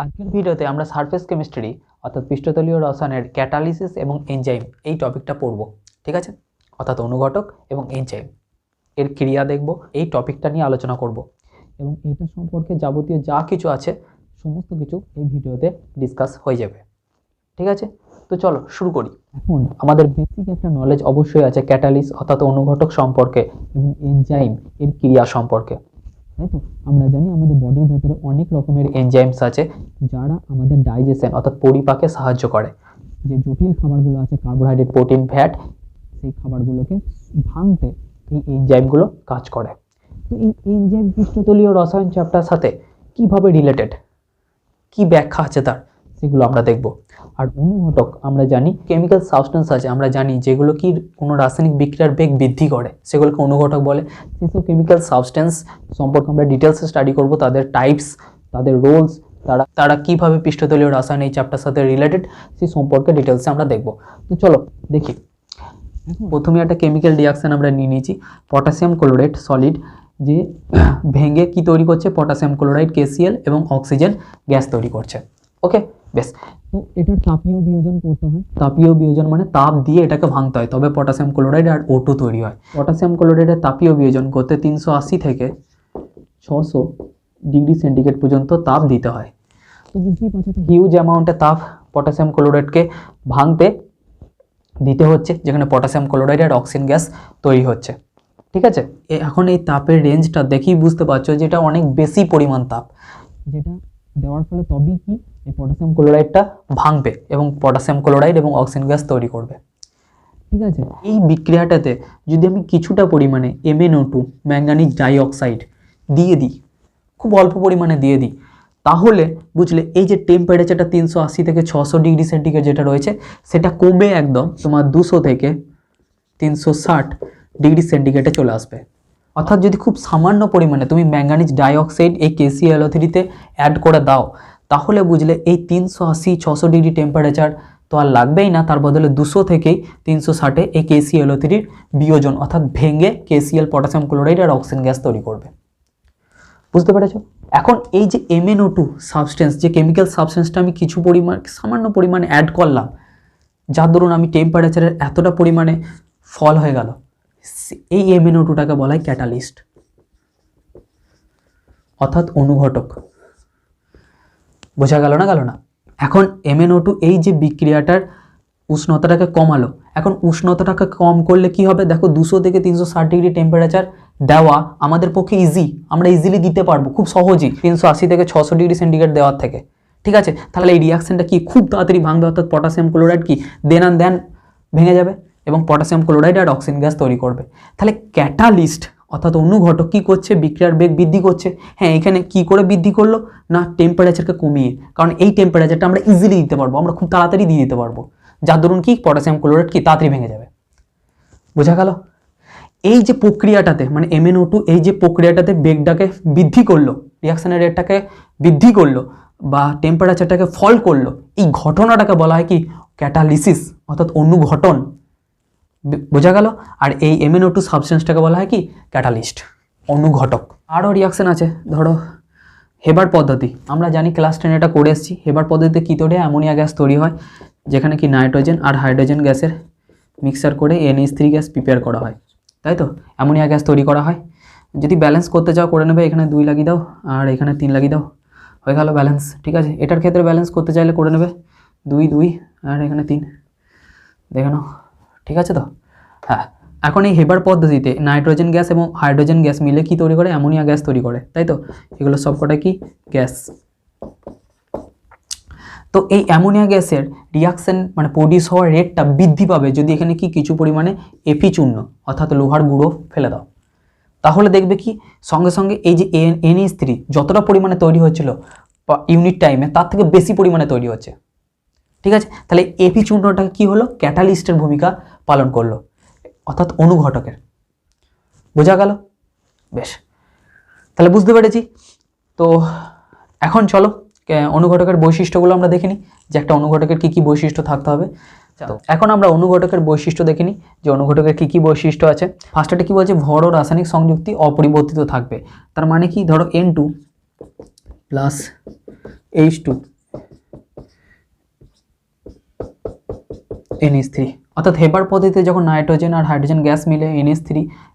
আজকের ভিডিওতে আমরা সারফেস কেমিস্ট্রি অর্থাৎ পৃষ্ঠতলীয় রসায়নের ক্যাটালিসিস এবং এনজাইম এই টপিকটা পড়ব। ঠিক আছে, অর্থাৎ অনুঘটক এবং এনজাইম এর ক্রিয়া দেখব, এই টপিকটা নিয়ে আলোচনা করব এবং এটা সম্পর্কে যাবতীয় যা কিছু আছে সমস্ত কিছু এই ভিডিওতে ডিসকাস হয়ে যাবে। ঠিক আছে, তো চলো শুরু করি। এখন আমাদের বেসিক একটা নলেজ অবশ্যই আছে ক্যাটালিস অর্থাৎ অনুঘটক সম্পর্কে এবং এনজাইম এর ক্রিয়া সম্পর্কে, তাই তো? আমরা জানি আমাদের বডির ভেতরে অনেক রকমের এনজাইমস আছে যারা আমাদের ডাইজেশন অর্থাৎ পরিপাকে সাহায্য করে। যে জটিল খাবারগুলো আছে কার্বোহাইড্রেট, প্রোটিন, ফ্যাট, সেই খাবারগুলোকে ভাঙতে এই এনজাইমগুলো কাজ করে। তো এই এনজাইম পৃষ্ঠতলীয় রসায়ন চ্যাপ্টার সাথে কিভাবে রিলেটেড, কি ব্যাখ্যা আছে তার, সেগুলো আমরা দেখব। আর অনুঘটক আমরা জানি কেমিক্যাল সাবস্টেন্স আছে, আমরা জানি যেগুলো কি কোনো রাসায়নিক বিক্রিয়ার বেগ বৃদ্ধি করে সেগুলোকে অনুঘটক বলে। সেসব কেমিক্যাল সাবস্টেন্স সম্পর্কে আমরা ডিটেলসে স্টাডি করব, তাদের টাইপস, তাদের রোলস, তারা কিভাবে পৃষ্ঠতলীয় রসায়ন এই চ্যাপ্টার সাথে রিলেটেড সেই সম্পর্কে ডিটেলসে আমরা দেখব। তো চলো দেখি। প্রথমে একটা কেমিক্যাল রিয়াকশন আমরা নিয়ে নিয়েছি, পটাশিয়াম ক্লোরাইড সলিড, যে ভেঙে কি তৈরি করছে, পটাশিয়াম ক্লোরাইড KCl এবং অক্সিজেন গ্যাস তৈরি করছে। ওকে, বেশ। তো এটার তাপীয় বিয়োজন করতে হয়, তাপীয় বিয়োজন মানে তাপ দিয়ে এটাকে ভাঙতে হয়, তবে পটাশিয়াম ক্লোরাইড আর O2 তৈরি হয়। পটাশিয়াম ক্লোরাইডের তাপীয় বিয়োজন করতে 380 থেকে 600 ডিগ্রি সেন্টিগ্রেড পর্যন্ত তাপ দিতে হয়। তো বুঝতেই পারছো হিউজ অ্যামাউন্টে তাপ পটাশিয়াম ক্লোরাইডকে ভাঙতে দিতে হচ্ছে, যেখানে পটাশিয়াম ক্লোরাইড আর অক্সিজেন গ্যাস তৈরি হচ্ছে। ঠিক আছে, এখন এই তাপের রেঞ্জটা দেখেই বুঝতে পারছো যে এটা অনেক বেশি পরিমাণ তাপ, যেটা দেওয়ার ফলে তবেই কি এই পটাশিয়াম ক্লোরাইডটা ভাঙবে এবং পটাশিয়াম ক্লোরাইড এবং অক্সিজেন গ্যাস তৈরি করবে। ঠিক আছে, এই বিক্রিয়াটাতে যদি আমি কিছুটা পরিমাণে MnO2 ম্যাঙ্গানিজ ডাইঅক্সাইড দিয়ে দিই, খুব অল্প পরিমাণে দিয়ে দিই, তাহলে বুঝলে এই যে টেম্পারেচারটা 380 থেকে 600 ডিগ্রি সেন্টিগ্রেড যেটা রয়েছে সেটা কমে একদম তোমার 200 থেকে 360 ডিগ্রি সেন্টিগ্রেডে চলে আসবে। অর্থাৎ যদি খুব সামান্য পরিমাণে তুমি ম্যাঙ্গানিজ ডাইঅক্সাইড এই KClO3-তে অ্যাড করে দাও, তাহলে বুঝলে এই 380-600 ডিগ্রি টেম্পারেচার তো আর লাগবেই না, তার বদলে 200 থেকে 360-এ এই KClO3 বিয়োজন অর্থাৎ ভেঙে KCl পটাশিয়াম ক্লোরাইড আর অক্সিজেন গ্যাস তৈরি করবে। বুঝতে পেরেছো? এখন এই যে MnO2 সাবস্টেন্স, যে কেমিক্যাল সাবস্টেন্সটা আমি কিছু পরিমাণ সামান্য পরিমাণে অ্যাড করলাম, যার দরুন আমি টেম্পারেচারের এতটা পরিমাণে ফল হয়ে গেল, এই MnO2টাকে বলা হয় ক্যাটালিস্ট অর্থাৎ অনুঘটক। বোঝা গেল না? গেল না? এখন MnO2 এই যে বিক্রিয়াটার উষ্ণতাটাকে কমালো, এখন উষ্ণতাটাকে কম করলে কি হবে দেখো, 200 থেকে 360 ডিগ্রি টেম্পারেচার দেওয়া আমাদের পক্ষে ইজি, আমরা ইজিলি দিতে পারবো খুব সহজেই 380 থেকে 600 ডিগ্রি সেন্টিগ্রেড দেওয়ার থেকে। ঠিক আছে, তাহলে এই রিয়াকশনটা কি খুব তাড়াতাড়ি ভাঙবে, অর্থাৎ পটাশিয়াম ক্লোরাইড কি দেন অ্যান্ড দেন ভেঙে যাবে এবং পটাশিয়াম ক্লোরাইড আর অক্সিজেন গ্যাস তৈরি করবে। তাহলে ক্যাটালিস্ট অর্থাৎ অনুঘটক কি করছে, বিক্রিয়ার বেগ বৃদ্ধি করছে। হ্যাঁ, এখানে কি করে বৃদ্ধি করলো না, টেম্পারেচারকে কমিয়ে, কারণ এই টেম্পারেচারটা আমরা ইজিলি দিতে পারবো, আমরা খুব তাড়াতাড়ি দিয়ে দিতে পারবো, যার দরুন কি পটাশিয়াম ক্লোরাইড কি তাড়াতাড়ি ভেঙে যাবে। বোঝা গেল? এই যে প্রক্রিয়াটাতে মানে MnO2 এই যে প্রক্রিয়াটাতে বেগটাকে বৃদ্ধি করলো, রিয়াকশনের রেটটাকে বৃদ্ধি করলো বা টেম্পারেচারটাকে ফল করলো, এই ঘটনাটাকে বলা হয় কি ক্যাটালিসিস অর্থাৎ অনুঘটন। বোঝা গেল? আর এই MnO2 সাবস্টেন্সটাকে বলা হয় কি ক্যাটালিস্ট, অনুঘটক। আরও রিয়াকশন আছে, ধরো হেবার পদ্ধতি, আমরা জানি ক্লাস 10 এটা করে এসেছি। হেবার পদ্ধতিতে কী তৈরি হয়, অ্যামোনিয়া গ্যাস তৈরি হয়, যেখানে কি নাইট্রোজেন আর হাইড্রোজেন গ্যাসের মিক্সার করে NH3 গ্যাস প্রিপেয়ার করা হয়, তাই তো? অ্যামোনিয়া গ্যাস তৈরি করা হয়। যদি ব্যালেন্স করতে চাও করে নেবে, এখানে 2 লাগিয়ে দাও আর এখানে 3 লাগিয়ে দাও, হয়ে গেল ব্যালেন্স। ঠিক আছে, এটার ক্ষেত্রে ব্যালেন্স করতে চাইলে করে নেবে 2 2 আর এখানে 3, দেখে নাও। ঠিক আছে তো? হ্যাঁ, এখন এই হেবার পদ্ধতিতে নাইট্রোজেন গ্যাস এবং হাইড্রোজেন গ্যাস মিলে কি তৈরি করে, অ্যামোনিয়া গ্যাস তৈরি করে, তাই তো? এগুলো সবকটা কি গ্যাস। তো এই অ্যামোনিয়া গ্যাসের রিয়াকশন মানে প্রডিউস হওয়ার রেটটা বৃদ্ধি পাবে যদি এখানে কি কিছু পরিমাণে Fe চূর্ণ অর্থাৎ লোহার গুঁড়ো ফেলে দাও, তাহলে দেখবে কি সঙ্গে সঙ্গে এই যে NH3 যতটা পরিমাণে তৈরি হচ্ছিল ইউনিট টাইমে তার থেকে বেশি পরিমাণে তৈরি হচ্ছে। ঠিক আছে, তাহলে Fe চূর্ণটা কি হলো, ক্যাটালিস্টের ভূমিকা পালন করলো অর্থাৎ অনুঘটকের। বোঝা গেল? বেশ, তাহলে বুঝতে পেরেছি। তো এখন চলো অনুঘটকের বৈশিষ্ট্যগুলো আমরা দেখে নিই, যে একটা অনুঘটকের কী কী বৈশিষ্ট্য থাকতে হবে। তো এখন আমরা অনুঘটকের বৈশিষ্ট্য দেখে নিই, যে অনুঘটকের কী কী বৈশিষ্ট্য আছে। ফার্স্টে কি বলছে, ভর ও রাসায়নিক সংযুক্তি অপরিবর্তিত থাকবে। তার মানে কি, ধরো N2 প্লাস H2 NH3, অর্থাৎ হেবার পদ্ধতিতে যখন নাইট্রোজেন আর হাইড্রোজেন গ্যাস মিলে NH3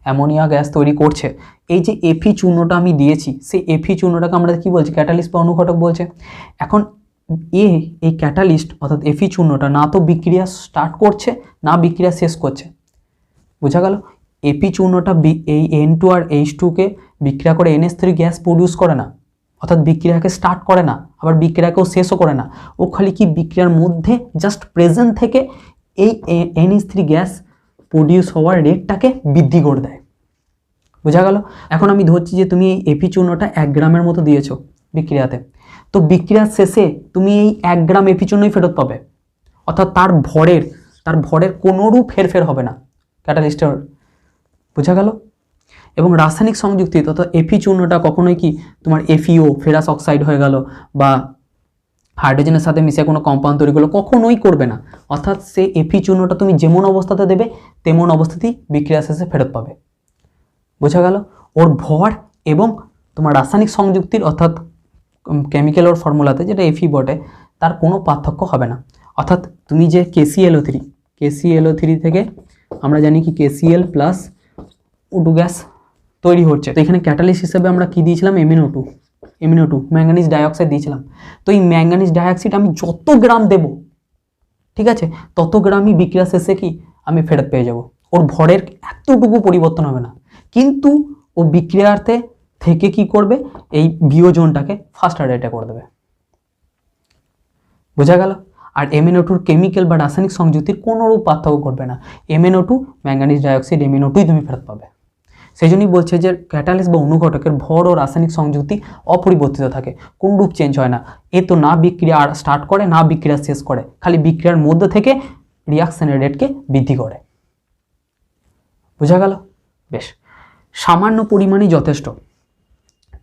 অ্যামোনিয়া গ্যাস তৈরি করছে, এই যে Fe চূর্ণটা আমি দিয়েছি, সেই Fe চূর্ণটাকে আমরা কি বলছি? ক্যাটালিস্ট বা অনুঘটক বলছে। এখন এই ক্যাটালিস্ট অর্থাৎ Fe চূর্ণটা না তো বিক্রিয়া স্টার্ট করছে না বিক্রিয়া শেষ করছে, বোঝা গেল? Fe চূর্ণটা এই N2 আর H2কে বিক্রিয়া করে NH3 গ্যাস প্রডিউস করে না, অর্থাৎ বিক্রিয়াকে স্টার্ট করে না, আবার বিক্রিয়াকেও শেষও করে না। ও খালি কি বিক্রিয়ার মধ্যে জাস্ট প্রেজেন্ট থেকে এই NH3 গ্যাস প্রডিউস হওয়ার রেটটাকে বৃদ্ধি করে দেয়, বোঝা গেল? এখন আমি ধরছি যে তুমি এই Fe চূর্ণটা 1 গ্রামের মতো দিয়েছো বিক্রিয়াতে, তো বিক্রিয়ার শেষে তুমি এই 1 গ্রাম Fe চূর্ণই ফেরত পাবে, অর্থাৎ তার ভরের কোনোরূপ হেরফের হবে না ক্যাটালিস্টের, বোঝা গেল? এবং রাসায়নিক সংযুক্তি অর্থাৎ Fe চূর্ণটা কখনোই কি তোমার FeO ফেরাস অক্সাইড হয়ে গেল বা হাইড্রোজেনের সাথে মিশে কোনো কম্পাউন্ড তৈরি করলো, কখনোই করবে না। অর্থাৎ সেই Fe চূর্ণটা তুমি যেমন অবস্থাতে দেবে তেমন অবস্থাতেই বিক্রিয়া শেষে ফেরত পাবে, বোঝা গেল? ওর ভর এবং তোমার রাসায়নিক সংযুক্তির অর্থাৎ কেমিক্যাল ওর ফর্মুলাতে যেটা Fe বটে, তার কোনো পার্থক্য হবে না। অর্থাৎ তুমি যে KClO3 থেকে আমরা জানি কি KCl প্লাস O2 গ্যাস তৈরি হচ্ছে, তো এখানে ক্যাটালিস্ট হিসেবে আমরা কি দিয়েছিলাম? MnO2 ম্যাঙ্গানিজ ডাইঅক্সাইড দিয়েছিলাম। তো এই ম্যাঙ্গানিজ ডাইঅক্সাইড আমি যত গ্রাম দেব, ঠিক আছে, তত গ্রামই বিক্রিয়া শেষে কি আমি ফেরত পেয়ে যাব, ওর ভরের এতটুকু পরিবর্তন হবে না। কিন্তু ও বিক্রিয়ার্থে থেকে কি করবে? এই বিয়োজনটাকে ফার্স্ট রেটে করে দেবে, বোঝা গেল? আর MnO2 কেমিক্যাল বা রাসায়নিক সংযুক্তির কোনোরূপ পার্থক্য করবে না। MnO2 ম্যাঙ্গানিজ ডাইঅক্সাইড MnO2ই তুমি ফেরত পাবে। সেই জন্যই বলছে যে ক্যাটালিস্ট বা অনুঘটকের ভর ও রাসায়নিক সংযুক্তি অপরিবর্তিত থাকে, কোনরূপ চেঞ্জ হয় না। এ তো না বিক্রিয়া স্টার্ট করে না বিক্রিয়া শেষ করে, খালি বিক্রিয়ার মধ্যে থেকে রিয়াকশনের রেটকে বৃদ্ধি করে, বোঝা গেল? বেশ, সামান্য পরিমাণই যথেষ্ট,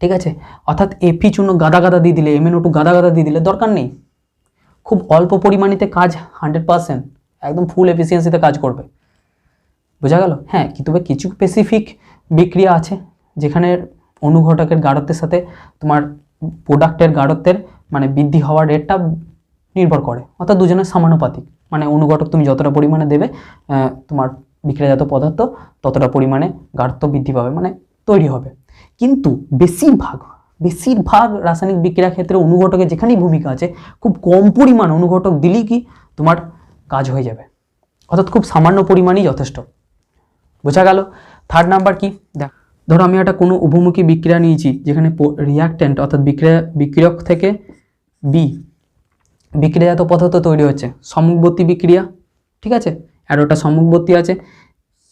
ঠিক আছে? অর্থাৎ Fe চূর্ণ গাদা গাদা দিয়ে দিলে, MnO2 গাদা গাদা দিয়ে দিলে দরকার নেই, খুব অল্প পরিমাণেতে কাজ 100% একদম ফুল এফিসিয়েন্সিতে কাজ করবে, বোঝা গেল? হ্যাঁ, কিন্তু কিছু স্পেসিফিক বিক্রিয়া আছে যেখানে অনুঘটকের গাঢ়ত্বের সাথে তোমার প্রোডাক্টের গাঢ়ত্বের মানে বৃদ্ধি হওয়ার রেটটা নির্ভর করে, অর্থাৎ দুজনের সমানুপাতিক। মানে অনুঘটক তুমি যতটা পরিমাণে দেবে তোমার বিক্রিয়াজাত পদার্থ ততটা পরিমাণে গাঢ়ত্ব বৃদ্ধি পাবে, মানে তৈরি হবে। কিন্তু বেশিরভাগ রাসায়নিক বিক্রিয়ার ক্ষেত্রে অনুঘটকের যেখানেই ভূমিকা আছে, খুব কম পরিমাণ অনুঘটক দিলেই কি তোমার কাজ হয়ে যাবে, অর্থাৎ খুব সামান্য পরিমাণই যথেষ্ট, বোঝা গেল? থার্ড নাম্বার কি? দেখ, ধরো আমি একটা কোনো উভমুখী বিক্রিয়া নিয়েছি যেখানে রিয়াক্ট্যান্ট অর্থাৎ বিক্রিয়ক থেকে বিক্রিয়াজাত পদার্থ তৈরি হচ্ছে, সম্মুখবর্তী বিক্রিয়া, ঠিক আছে? আর ওটা সম্মুখবর্তী আছে,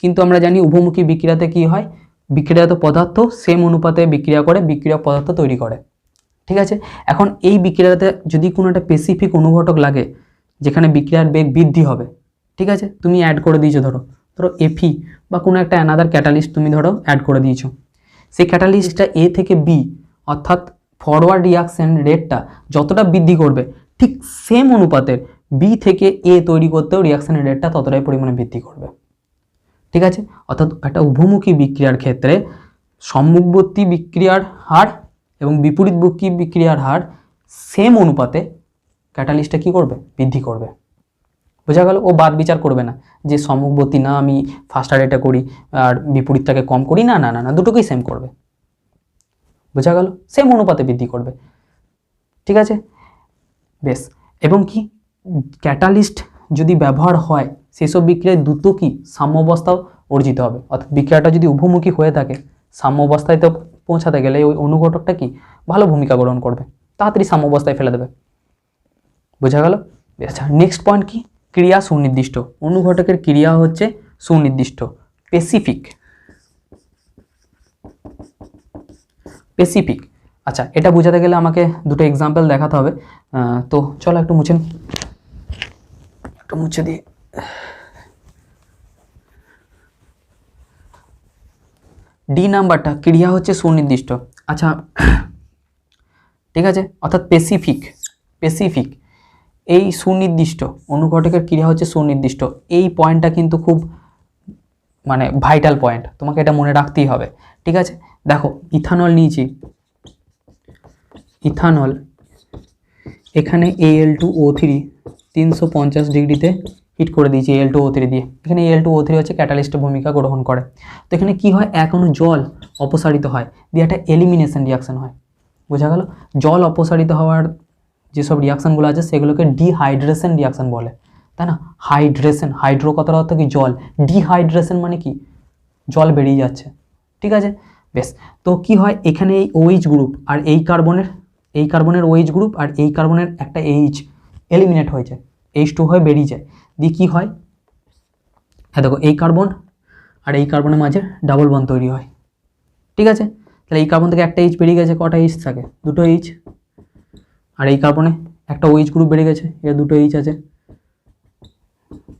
কিন্তু আমরা জানি উভমুখী বিক্রিয়াতে কি হয়? বিক্রিয়াজাত পদার্থ সেম অনুপাতে বিক্রিয়া করে বিক্রিয়ক পদার্থ তৈরি করে, ঠিক আছে? এখন এই বিক্রিয়াতে যদি কোনো একটা স্পেসিফিক অনুঘটক লাগে যেখানে বিক্রিয়ার বেগ বৃদ্ধি হবে, ঠিক আছে, তুমি অ্যাড করে দিয়েছো, ধরো Fe বা কোনো একটা অ্যানাদার ক্যাটালিস্ট তুমি ধরো অ্যাড করে দিয়েছো, সেই ক্যাটালিস্টটা A থেকে B অর্থাৎ ফরওয়ার্ড রিয়াকশন রেটটা যতটা বৃদ্ধি করবে, ঠিক সেম অনুপাতের B থেকে A তৈরি করতেও রিয়াকশনের রেটটা ততটাই পরিমাণে বৃদ্ধি করবে, ঠিক আছে? অর্থাৎ একটা উভমুখী বিক্রিয়ার ক্ষেত্রে সম্মুখবর্তী বিক্রিয়ার হার এবং বিপরীতমুখী বিক্রিয়ার হার সেম অনুপাতে ক্যাটালিস্টটা কি করবে? বৃদ্ধি করবে, বোঝা গেল? ও বাদ বিচার করবে না যে সম্মুখবর্তী না আমি ফার্স্ট রেটে করি আর বিপরীতটাকে কম করি, না না না না, দুটোকেই সেম করবে, বোঝা গেল? সেম অনুপাতে বৃদ্ধি করবে, ঠিক আছে? বেশ, এবং কি ক্যাটালিস্ট যদি ব্যবহার হয় সেসব বিক্রিয়ায় দ্রুত কি সাম্যাবস্থাও অর্জিত হবে, অর্থাৎ বিক্রিয়াটা যদি উভমুখী হয়ে থাকে সাম্যাবস্থায় তো পৌঁছাতে গেলে ওই অনুঘটকটা কি ভালো ভূমিকা গ্রহণ করবে, তাড়াতাড়ি সাম্যাবস্থায় ফেলে দেবে, বোঝা গেল? আচ্ছা, নেক্সট পয়েন্ট কি? ক্রিয়া সুনির্দিষ্ট। অনুঘটকের ক্রিয়া হচ্ছে সুনির্দিষ্ট, স্পেসিফিক। আচ্ছা, এটা বোঝাতে গেলে আমাকে দুটো এক্সাম্পল দেখাতে হবে, তো চলো একটু মুছে দিই। ডি নাম্বারটা, ক্রিয়া হচ্ছে সুনির্দিষ্ট। আচ্ছা, ঠিক আছে, অর্থাৎ স্পেসিফিক এই সুনির্দিষ্ট অনুঘটকের ক্রিয়া হচ্ছে সুনির্দিষ্ট। এই পয়েন্টটা কিন্তু খুব মানে ভাইটাল পয়েন্ট, তোমাকে এটা মনে রাখতেই হবে, ঠিক আছে? দেখো, ইথানল নিয়েছি, ইথানল এখানে Al2O3 350 ডিগ্রিতে হিট করে দিয়েছি Al2O3 দিয়ে। এখানে Al2O3 হচ্ছে ক্যাটালিস্টের ভূমিকা গ্রহণ করে। তো এখানে কি হয়, এক অণু জল অপসারিত হয়, দিয়ে একটা এলিমিনেশন রিয়াকশন হয়। বোঝা গেল? জল অপসারিত হওয়ার যেসব রিয়াকশানগুলো আছে সেগুলোকে ডিহাইড্রেশন রিয়াকশান বলে, তাই না? হাইড্রেশন, হাইড্রো কথার অর্থ কি? জল। ডিহাইড্রেশন মানে কি? জল বেরিয়ে যাচ্ছে। ঠিক আছে, বেশ। তো কি হয়, এখানে এই OH গ্রুপ আর এই কার্বনের OH গ্রুপ আর এই কার্বনের একটা H এলিমিনেট হয়ে যায়, H2 হয়ে বেরিয়ে যায়। দিয়ে কি হয়, হ্যাঁ দেখো, এই কার্বন আর এই কার্বনের মাঝে ডাবল বন্ড তৈরি হয়। ঠিক আছে, তাহলে এই কার্বন থেকে একটা H বেরিয়ে গেছে, কটা H থাকে? দুটো H। আর এই কার্বনে একটা OH গ্রুপ বেরিয়ে গেছে, এর দুটো H আছে,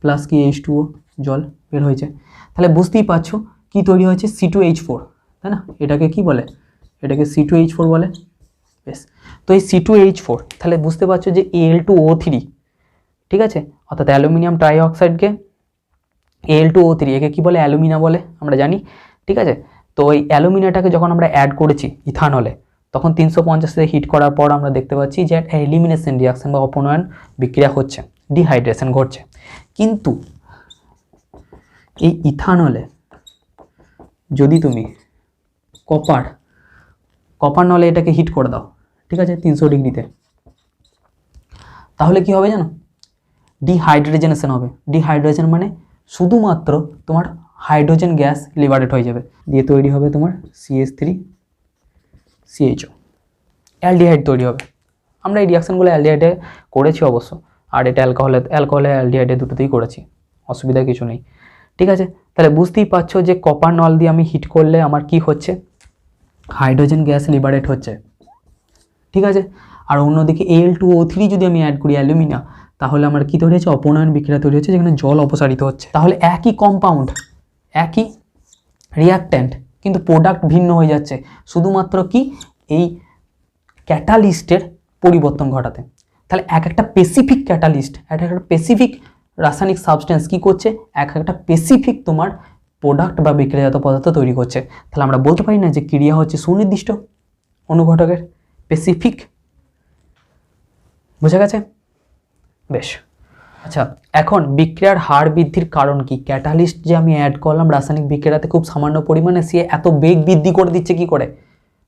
প্লাস কি H2O, জল বের হয়েছে। তাহলে বুঝতেই পারছো কি তৈরি হয়েছে, C2H4, তাই না? এটাকে কি বলে? এটাকে C2H4 বলে। বেশ, তো এই C2H4, তাহলে বুঝতে পারছো যে Al2O3, ঠিক আছে, অর্থাৎ অ্যালুমিনিয়াম ট্রাইঅক্সাইডকে Al2O3, একে কি বলে? অ্যালুমিনা বলে, আমরা জানি। ঠিক আছে, তো এই অ্যালুমিনাটাকে যখন আমরা অ্যাড করেছি ইথানলে, তখন 350 হিট করার পর আমরা দেখতে পাচ্ছি যে একটা এলিমিনেশন রিয়াকশন বা অপনয়ন বিক্রিয়া হচ্ছে, ডিহাইড্রেশন ঘটছে। কিন্তু এই ইথানলে যদি তুমি কপার নলে এটাকে হিট করে দাও, ঠিক আছে, 300 ডিগ্রিতে, তাহলে কি হবে জানো? ডিহাইড্রোজেনেশন হবে। ডিহাইড্রোজেন মানে শুধুমাত্র তোমার হাইড্রোজেন গ্যাস লিবারেট হয়ে যাবে, দিয়ে তৈরি হবে তোমার CH3CHO, অ্যালডিহাইড তৈরি হবে। আমরা এই রিয়াকশানগুলো অ্যালডিহাইডে করেছি অবশ্য, আর এটা অ্যালকোহলে অ্যালডিহাইডে দুটোতেই করেছি, অসুবিধা কিছু নেই। ঠিক আছে, তাহলে বুঝতেই পারছো যে কপার নল দিয়ে আমি হিট করলে আমার কি হচ্ছে, হাইড্রোজেন গ্যাস লিবারেট হচ্ছে। ঠিক আছে, আর অন্যদিকে Al2O3 যদি আমি অ্যাড করি অ্যালুমিনা, তাহলে আমার কি তৈরি হচ্ছে? অপনয়ন বিক্রিয়া তৈরি হচ্ছে, যেখানে জল অপসারিত হচ্ছে। তাহলে একই কম্পাউন্ড, একই রিয়াক্ট্যান্ট, কিন্তু প্রোডাক্ট ভিন্ন হয়ে যাচ্ছে, শুধুমাত্র কি এই ক্যাটালিস্টের পরিবর্তন ঘটাতে। তাহলে এক একটা স্পেসিফিক ক্যাটালিস্ট, একটা স্পেসিফিক রাসায়নিক সাবস্টেন্স কি করছে, এক একটা স্পেসিফিক তোমার প্রোডাক্ট বা বিক্রিয়াজাত পদার্থ তৈরি করছে। তাহলে আমরা বলতে পারি না যে ক্রিয়া হচ্ছে সুনির্দিষ্ট, অনুঘটকের স্পেসিফিক। বোঝা গেছে? বেশ, আচ্ছা, এখন বিক্রিয়ার হার বৃদ্ধির কারণ কি? ক্যাটালিস্ট যে আমি অ্যাড করলাম রাসায়নিক বিক্রিয়াতে খুব সামান্য পরিমাণে, সে এত বেগ বৃদ্ধি করে দিচ্ছে কি করে?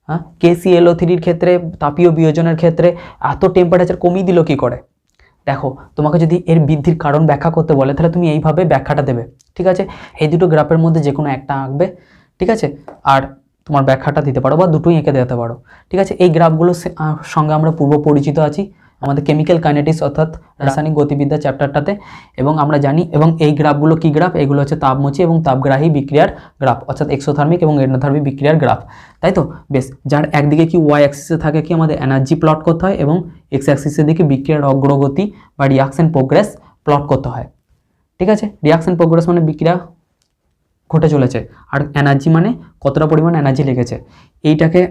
হ্যাঁ, KClO3-র ক্ষেত্রে, তাপীয় বিয়োজনের ক্ষেত্রে এত টেম্পারেচার কমিয়ে দিল কি করে? দেখো, তোমাকে যদি এর বৃদ্ধির কারণ ব্যাখ্যা করতে বলে, তাহলে তুমি এইভাবে ব্যাখ্যাটা দেবে। ঠিক আছে, এই দুটো গ্রাফের মধ্যে যে কোনো একটা আঁকবে, ঠিক আছে, আর তোমার ব্যাখ্যাটা দিতে পারো বা দুটোই এঁকে দিতে পারো। ঠিক আছে, এই গ্রাফগুলোর সঙ্গে আমরা পূর্ব পরিচিত আছি আমাদের কেমিক্যাল কাইনেটিক্স অর্থাৎ রাসায়নিক গতিবিদ্যা চ্যাপ্টারটাতে, এবং আমরা জানি, এবং এই গ্রাফগুলো কি গ্রাফ? এগুলো হচ্ছে তাপমোচী এবং তাপগ্রাহী বিক্রিয়ার গ্রাফ, অর্থাৎ এক্সোথার্মিক এবং এন্ডোথার্মিক বিক্রিয়ার গ্রাফ, তাই তো? বেশ, যার একদিকে কি ওয়াই অ্যাক্সিসে থাকে কি আমাদের এনার্জি প্লট করতে হয়, এবং এক্স অ্যাক্সিসের দিকে বিক্রিয়ার অগ্রগতি বা রিয়াকশন প্রোগ্রেস প্লট করতে হয়। ঠিক আছে, রিয়াকশন প্রোগ্রেস মানে বিক্রিয়া ঘটে চলেছে, আর এনার্জি মানে কতটা পরিমাণ এনার্জি লেগেছে। এইটাকে,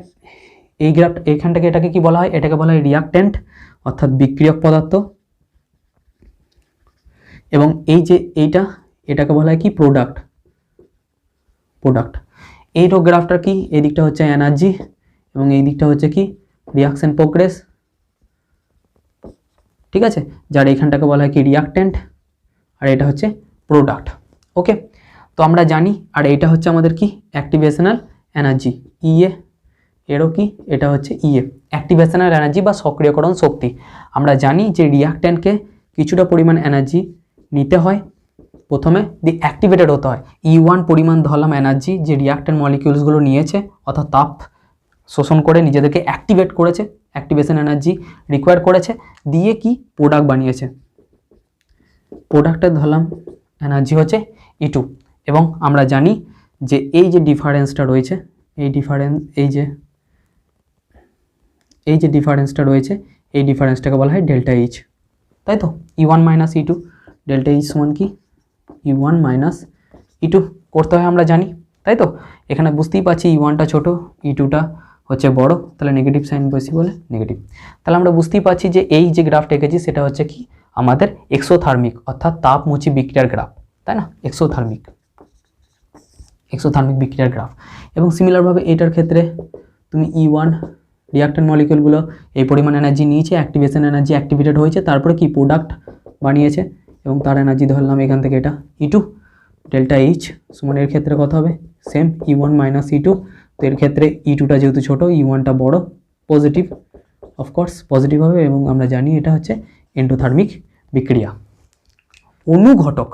এই গ্রাফ এইখানটাকে এটাকে কি বলা হয়? এটাকে বলা হয় রিয়াক্ট্যান্ট অর্থাৎ বিক্রিয়ক পদার্থ, এবং এই যে এটাকে বলা হয় কি? প্রোডাক্ট। এই গ্রাফটা কি? এই দিকটা হচ্ছে এনার্জি এবং এই দিকটা হচ্ছে কি? Reaction progress. ঠিক আছে, যার এইখানটাকে বলা হয় কি? রিয়াক্ট্যান্ট, আর এটা হচ্ছে প্রোডাক্ট। ওকে, তো আমরা জানি, আর এইটা হচ্ছে আমাদের কি? অ্যাক্টিভেশনাল এনার্জি, ইএ। এরও কি? এটা হচ্ছে ইএ, অ্যাক্টিভেশনাল এনার্জি বা সক্রিয়করণ শক্তি। আমরা জানি যে রিয়াক্ট্যান্টকে কিছুটা পরিমাণ এনার্জি নিতে হয় প্রথমে, দিয়ে অ্যাক্টিভেটেড হতে হয়। E1 পরিমাণ ধরলাম এনার্জি যে রিয়াক্ট্যান্ট মলিকিউলসগুলো নিয়েছে, অর্থাৎ তাপ শোষণ করে নিজেদেরকে অ্যাক্টিভেট করেছে, অ্যাক্টিভেশন এনার্জি রিকোয়ার করেছে, দিয়ে কি? প্রোডাক্ট বানিয়েছে। প্রোডাক্টের ধরলাম এনার্জি হচ্ছে E2, এবং আমরা জানি যে এই যে ডিফারেন্সটা রয়েছে, এই যে ডিফারেন্সটা রয়েছে, এই ডিফারেন্সটাকে বলা হয় ডেল্টা এইচ, তাই তো? E1 minus E2, delta H সমান কি? E1 মাইনাস E2 করতে হয়, আমরা জানি, তাই তো? এখানে বুঝতেই পারছি E1টা ছোট, E2টা হচ্ছে বড়, তাহলে নেগেটিভ সাইন বেশি বলে নেগেটিভ। তাহলে আমরা বুঝতেই পারছি যে এই যে গ্রাফটা এঁকেছি সেটা হচ্ছে কি? আমাদের এক্সোথার্মিক অর্থাৎ তাপমোচী বিক্রিয়ার গ্রাফ, তাই না? এক্সোথার্মিক বিক্রিয়ার গ্রাফ। এবং সিমিলারভাবে এটার ক্ষেত্রে তুমি E1 রিঅ্যাক্ট্যান্ট মলিকিউলগুলো এই পরিমাণ এনার্জি নিয়েছে, অ্যাক্টিভেশন এনার্জি অ্যাক্টিভেটেড হয়েছে, তারপরে কি প্রোডাক্ট বানিয়েছে এবং তার এনার্জি ধরলাম এখান থেকে এটা E2 ডেল্টা এইচ সমান এর ক্ষেত্রে কত হবে সেম E1 মাইনাস E2। তো এর ক্ষেত্রে E2টা যেহেতু ছোটো, E1টা বড়, পজিটিভ, অফকোর্স পজিটিভ হবে এবং আমরা জানি এটা হচ্ছে এন্ডোথার্মিক বিক্রিয়া। অনুঘটক,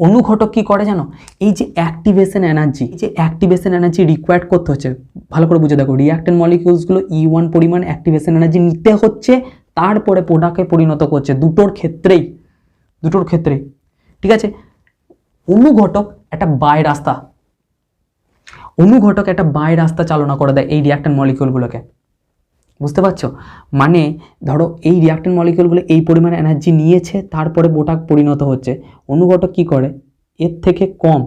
অনুঘটক কি করে জানো, এই যে অ্যাক্টিভেশন এনার্জি রিকোয়ার্ড করতে হচ্ছে, ভালো করে বুঝে দেখো, রিঅ্যাক্ট্যান্ট মলিকিউলসগুলো E1 পরিমাণ অ্যাক্টিভেশন এনার্জি নিতে হচ্ছে, তারপরে প্রোডাক্টে পরিণত করছে, দুটোর ক্ষেত্রেই, ঠিক আছে। অনুঘটক একটা বাই রাস্তা চালনা করে দেয় এই রিঅ্যাক্ট্যান্ট মলিকিউলগুলোকে, বুঝতে পারছো? মানে ধরো এই রিঅ্যাক্ট্যান্ট মলিকিউলগুলো এই পরিমাণ এনার্জি নিয়েছে, তারপরে প্রোডাক্ট পরিণত হচ্ছে, অনুঘটক কি করে এর থেকে কম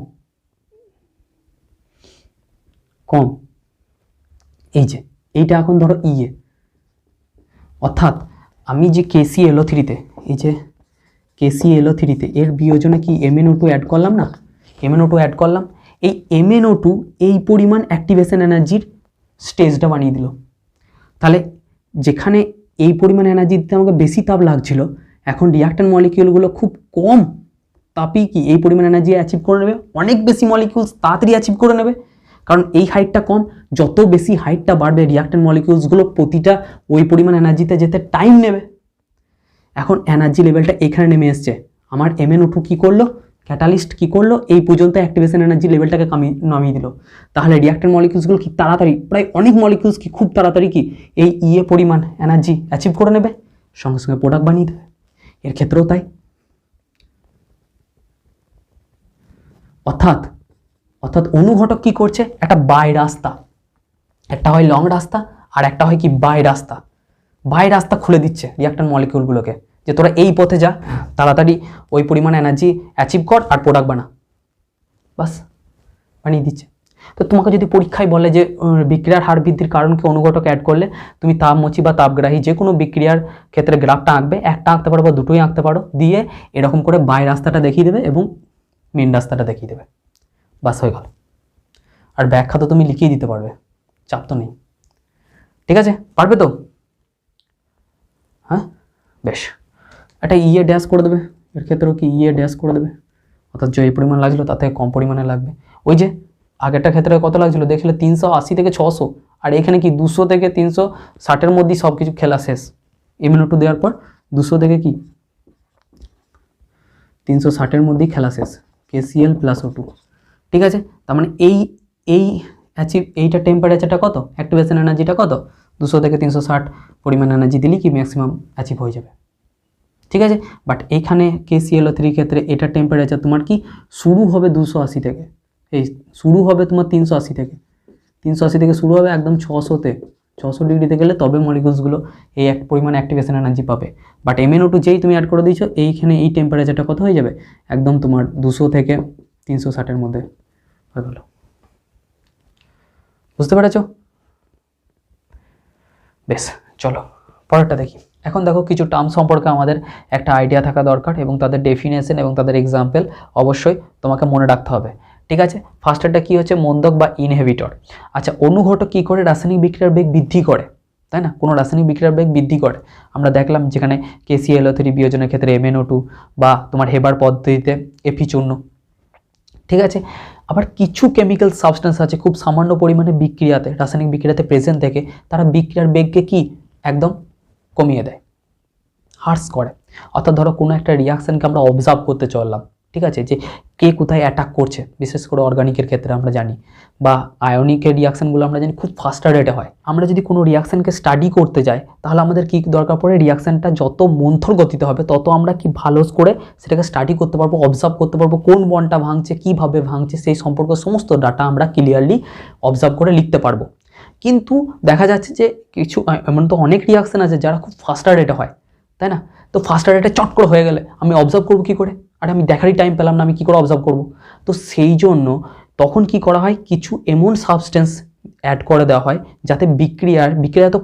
এই যে এইটা এখন ধরো ইয়ে, অর্থাৎ আমি যে KClO3-তে, এই যে KClO3-তে এর বিয়োজনে কি MnO2 অ্যাড করলাম না, MnO2 অ্যাড করলাম, এই MnO2 এই পরিমাণ অ্যাক্টিভেশন এনার্জির স্টেজটা বানিয়ে দিল। তাহলে যেখানে এই পরিমাণ এনার্জি দিতে আমাকে বেশি তাপ লাগছিল, এখন রিঅ্যাক্ট্যান্ট মলিকিউলগুলো খুব কম তাপই কি এই পরিমাণ এনার্জি অ্যাচিভ করে নেবে, অনেক বেশি মলিকিউলস তাড়াতাড়ি অ্যাচিভ করে নেবে, কারণ এই হাইটটা কম, যত বেশি হাইটটা বাড়বে রিঅ্যাক্ট্যান্ট মলিকিউলসগুলো প্রতিটা ওই পরিমাণ এনার্জিতে যেতে টাইম নেবে। এখন এনার্জি লেভেলটা এখানে নেমে এসছে, আমার MnO2 কি করলো, ক্যাটালিস্ট কি করলো, এই পর্যন্ত অ্যাক্টিভেশন এনার্জি লেভেলটাকে নামিয়ে দিল। তাহলে রিঅ্যাক্ট্যান্ট মলিকিউলসগুলো কি তাড়াতাড়ি, প্রায় অনেক মলিকিউলস কি খুব তাড়াতাড়ি কি এই পরিমাণ এনার্জি অ্যাচিভ করে নেবে, সঙ্গে সঙ্গে প্রোডাক্ট বানিয়ে দেবে। এর ক্ষেত্রেও তাই। অর্থাৎ অনুঘটক কি করছে, একটা বাই রাস্তা, একটা হয় লং রাস্তা আর একটা হয় কি বাই রাস্তা খুলে দিচ্ছে রিঅ্যাক্ট্যান্ট মলিকিউলগুলোকে, যে তোরা এই পথে যা, তাড়াতাড়ি ওই পরিমাণ এনার্জি অ্যাচিভ কর আর প্রোডাক্ট বানা, বাস বানিয়ে দিচ্ছে। তো তোমাকে যদি পরীক্ষায় বলে যে বিক্রিয়ার হার বৃদ্ধির কারণ কি অনুঘটক অ্যাড করলে, তুমি তাপমোচী বা তাপগ্রাহী যে কোনো বিক্রিয়ার ক্ষেত্রে গ্রাফটা আঁকবে, একটা আঁকতে পারো বা দুটোই আঁকতে পারো, দিয়ে এরকম করে বাই রাস্তাটা দেখিয়ে দেবে এবং মেন রাস্তাটা দেখিয়ে দেবে, বাস হয়ে গেল। আর ব্যাখ্যা তো তুমি লিখিয়ে দিতে পারবে, চাপ তো নেই, ঠিক আছে, পারবে তো? হ্যাঁ বেশ, একটা ড্যাশ করে দেবে, এর ক্ষেত্রেও কি ড্যাশ করে দেবে, অর্থাৎ যে পরিমাণ লাগছিলো তার থেকে কম পরিমাণে লাগবে। ওই যে আগেরটা ক্ষেত্রে কত লাগছিলো দেখলে 380 থেকে 600, আর এখানে কি 200 থেকে 360-এর মধ্যেই সব কিছু খেলা শেষ। MnO2 দেওয়ার পর 200 থেকে কি 360-এর মধ্যেই খেলা শেষ, KCl + O2, ঠিক আছে। তার মানে এইটা টেম্পারেচারটা কত, অ্যাক্টিভেশন এনার্জিটা কত, 200 থেকে 360 পরিমাণ এনার্জি দিলে কি ম্যাক্সিমাম অ্যাচিভ হয়ে যাবে, ঠিক আছে। বাট এইখানে KClO3 ক্ষেত্রে এটা টেম্পারেচার তোমার কি শুরু হবে 280 থেকে, এই শুরু হবে তোমার 380 থেকে শুরু হবে একদম 600-তে, 600 ডিগ্রিতে গেলে তবে মলিকিউলসগুলো এই এক পরিমাণ অ্যাক্টিভেশন এনার্জি পাবে। বাট MnO2 যেই তুমি অ্যাড করে দিয়েছো, এইখানে এই টেম্পারেচারটা কত হয়ে যাবে, একদম তোমার 200 থেকে 360-এর মধ্যে হয়ে গেল, বুঝতে পেরেছো? বেশ, চলো পরেরটা দেখি। এখন দেখো কিছু টার্ম সম্পর্কে আমাদের একটা আইডিয়া থাকা দরকার এবং তাদের ডেফিনেশন এবং তাদের এক্সাম্পল অবশ্যই তোমাকে মনে রাখতে হবে, ঠিক আছে। ফার্স্টেরটা কি হচ্ছে, মন্দক বা ইনহিবিটর। আচ্ছা, অনুঘটক কি করে, রাসায়নিক বিক্রিয়ার বেগ বৃদ্ধি করে, তাই না, কোনো রাসায়নিক বিক্রিয়ার বেগ বৃদ্ধি করে। আমরা দেখলাম যেখানে KClO3 বিয়োজনের ক্ষেত্রে MnO2 বা তোমার হেবার পদ্ধতিতে Fe চূর্ণ, ঠিক আছে। আবার কিছু কেমিক্যাল সাবস্টেন্স আছে খুব সামান্য পরিমাণে বিক্রিয়াতে, রাসায়নিক বিক্রিয়াতে প্রেজেন্ট থেকে তারা বিক্রিয়ার বেগকে কি একদম কমিয়ে দেয়, হার্স করে। অর্থাৎ ধরো কোনো একটা রিয়াকশানকে আমরা অবজার্ভ করতে চললাম, ঠিক আছে, যে কে কোথায় অ্যাটাক করছে, বিশেষ করে অর্গানিকের ক্ষেত্রে আমরা জানি, বা আয়নিকের রিয়াকশানগুলো আমরা জানি খুব ফাস্টার রেটে হয়। আমরা যদি কোনো রিয়াকশানকে স্টাডি করতে যাই, তাহলে আমাদের কি দরকার পড়ে, রিয়াকশানটা যত মন্থর গতিতে হবে তত আমরা কি ভালো করে সেটাকে স্টাডি করতে পারবো, অবজার্ভ করতে পারবো, কোন বন্ডটা ভাঙছে, কীভাবে ভাঙছে, সেই সম্পর্কে সমস্ত ডাটা আমরা ক্লিয়ারলি অবজার্ভ করে লিখতে পারবো। কিন্তু দেখা যাচ্ছে যে কিছু এমন তো অনেক রিয়াকশান আছে যারা খুব ফাস্টার রেটে হয়, তাই না। তো ফাস্টার রেটে চট করে হয়ে গেলে আমি অবজার্ভ করবো কী করে, আর আমি দেখারই টাইম পেলাম না, আমি কী করে অবজার্ভ করবো। তো সেই জন্য তখন কি করা হয়, কিছু এমন সাবস্টেন্স অ্যাড করে দেওয়া হয় যাতে বিক্রিয়াজাত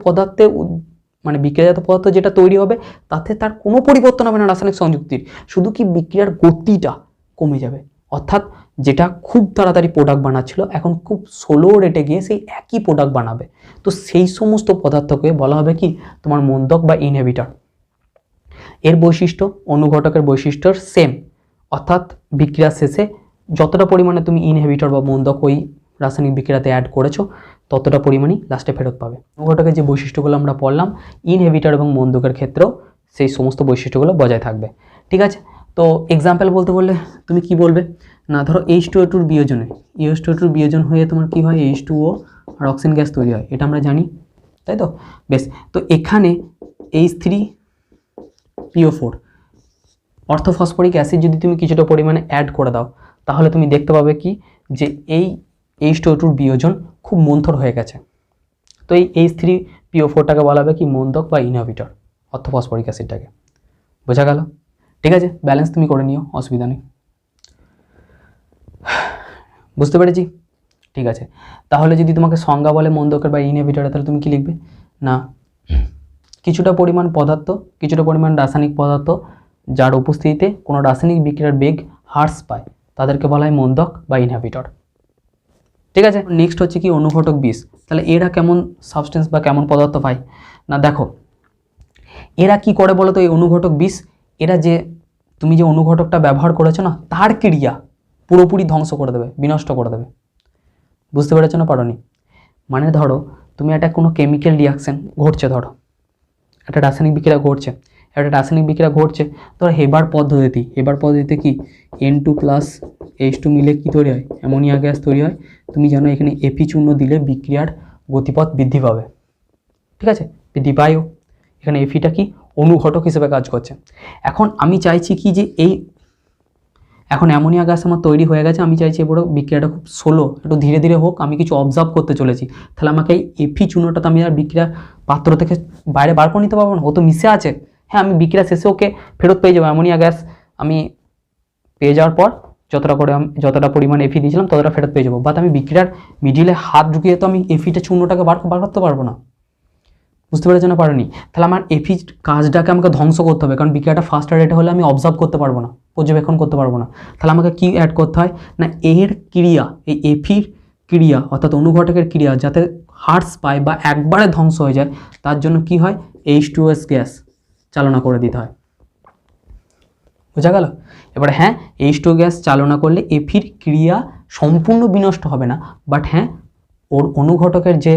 পদার্থ যেটা তৈরি হবে তাতে তার কোনো পরিবর্তন হবে না রাসায়নিক সংযুক্তির, শুধু কি বিক্রিয়ার গতিটা কমে যাবে। অর্থাৎ যেটা খুব তাড়াতাড়ি প্রোডাক্ট বানাচ্ছিল এখন খুব স্লো রেটে গিয়ে সেই একই প্রোডাক্ট বানাবে, তো সেই সমস্ত পদার্থকে বলা হবে কি তোমার মন্দক বা ইনহিবিটর। এর বৈশিষ্ট্য অনুঘটকের বৈশিষ্ট্যর সেম, অর্থাৎ বিক্রিয়া শেষে যতটা পরিমাণে তুমি ইনহিবিটর বা মন্দক ওই রাসায়নিক বিক্রিয়াতে অ্যাড করেছো ততটা পরিমাণই লাস্টে ফেরত পাবে। অনুঘটকের যে বৈশিষ্ট্যগুলো আমরা পড়লাম ইনহিবিটর এবং মন্দকের ক্ষেত্রেও সেই সমস্ত বৈশিষ্ট্যগুলো বজায় থাকবে। ঠিক আছে, তো এক্সাম্পল বলতে বললে তুমি কি বলবে না, ধরো H2O2 বিয়োজনে H2O2 বিয়োজন হয়ে তোমার কি হয় H2O আর অক্সিজেন গ্যাস তৈরি হয়, এটা আমরা জানি, তাই তো? বেশ, তো এখানে H3PO4 অর্থোফসফরিক অ্যাসিড যদি তুমি কিছুটা পরিমাণে অ্যাড করে দাও তাহলে তুমি দেখতে পাবে কি যে এই H2O2 বিয়োজন খুব মন্থর হয়ে গেছে। তো এই H3PO4টাকে বলা হবে কি মন্দক বা ইনহিবিটর, অর্থোফসফরিক অ্যাসিডটাকে। বোঝা গেল? ঠিক আছে, ব্যালেন্স তুমি করে নিও, অসুবিধা নেই। বুঝতে পেরেছি? ঠিক আছে, তাহলে যদি তোমাকে সংজ্ঞা বলে মন্দকের বা ইনহিবিটরের তাহলে তুমি কি লিখবে না, কিছুটা পরিমাণ পদার্থ, কিছুটা পরিমাণ রাসায়নিক পদার্থ যার উপস্থিতিতে কোনো রাসায়নিক বিক্রিয়ার বেগ হ্রাস পায় তাদেরকে বলা হয় মন্দক বা ইনহিবিটর। ঠিক আছে, নেক্সট হচ্ছে কি অনুঘটক বিষ। তাহলে এরা কেমন সাবস্টেন্স বা কেমন পদার্থ পায় না, দেখো এরা কি করে বলো তো, এই অনুঘটক বিষ এরা যে তুমি যে অনুঘটকটা ব্যবহার করেছো না তার ক্রিয়া পুরোপুরি ধ্বংস করে দেবে, বিনষ্ট করে দেবে। বুঝতে পেরেছো না পারোনি? মানে ধরো তুমি একটা কোনো কেমিক্যাল রিয়াকশন ঘটছে, ধরো একটা রাসায়নিক বিক্রিয়া ঘটছে, ধরো হেবার পদ্ধতিতে কি N2+H2 মিলে কি তৈরি হয়, অ্যামোনিয়া গ্যাস তৈরি হয়। তুমি জানো এখানে Fe চূর্ণ দিলে বিক্রিয়ার গতিপথ বৃদ্ধি পাবে, ঠিক আছে, বৃদ্ধি পায়ও। এখানে Feটা কি অনুঘটক হিসেবে কাজ করছে। এখন আমি চাইছি কি যে এখন অ্যামোনিয়া গ্যাস আমার তৈরি হয়ে গেছে, আমি চাইছি এবারে বিক্রিয়াটা খুব স্লো, একটু ধীরে ধীরে হোক, আমি কিছু অবজার্ভ করতে চলেছি। তাহলে আমাকে এই Fe চূর্ণটা তো আমি আর বিক্রিয়া পাত্র থেকে বাইরে বার করে নিতে পারবো না, ও তো মিশে আছে। হ্যাঁ, আমি বিক্রিয়া শেষে ওকে ফেরত পেয়ে যাবো, অ্যামোনিয়া গ্যাস আমি পেয়ে যাওয়ার পর যতটা পরিমাণ Fe দিয়েছিলাম ততটা ফেরত পেয়ে যাবো, বাট আমি বিক্রিয়ার মিডিলে হাত ঢুকিয়ে তো আমি Feটা চূর্ণটাকে বার করতে পারবো না। বুঝতে পেরেছো না পারোনি? তাহলে আমার Fe কাজটাকে আমাকে ধ্বংস করতে হবে, কারণ বিক্রিয়াটা ফাস্ট রেটে হলে আমি অবজার্ভ করতে পারবো না, পর্যবেক্ষণ করতে পারবো না। তাহলে আমাকে কি অ্যাড করতে হয় না, এর ক্রিয়া, এই Feর ক্রিয়া অর্থাৎ অনুঘটকের ক্রিয়া যাতে হ্রাস পায় বা একবারে ধ্বংস হয়ে যায় তার জন্য কি হয় H2S গ্যাস চালনা করে দিতে হয়। বোঝা গেল? এবার হ্যাঁ, H2 গ্যাস চালনা করলে Feর ক্রিয়া সম্পূর্ণ বিনষ্ট হবে না, বাট হ্যাঁ ওর অনুঘটকের যে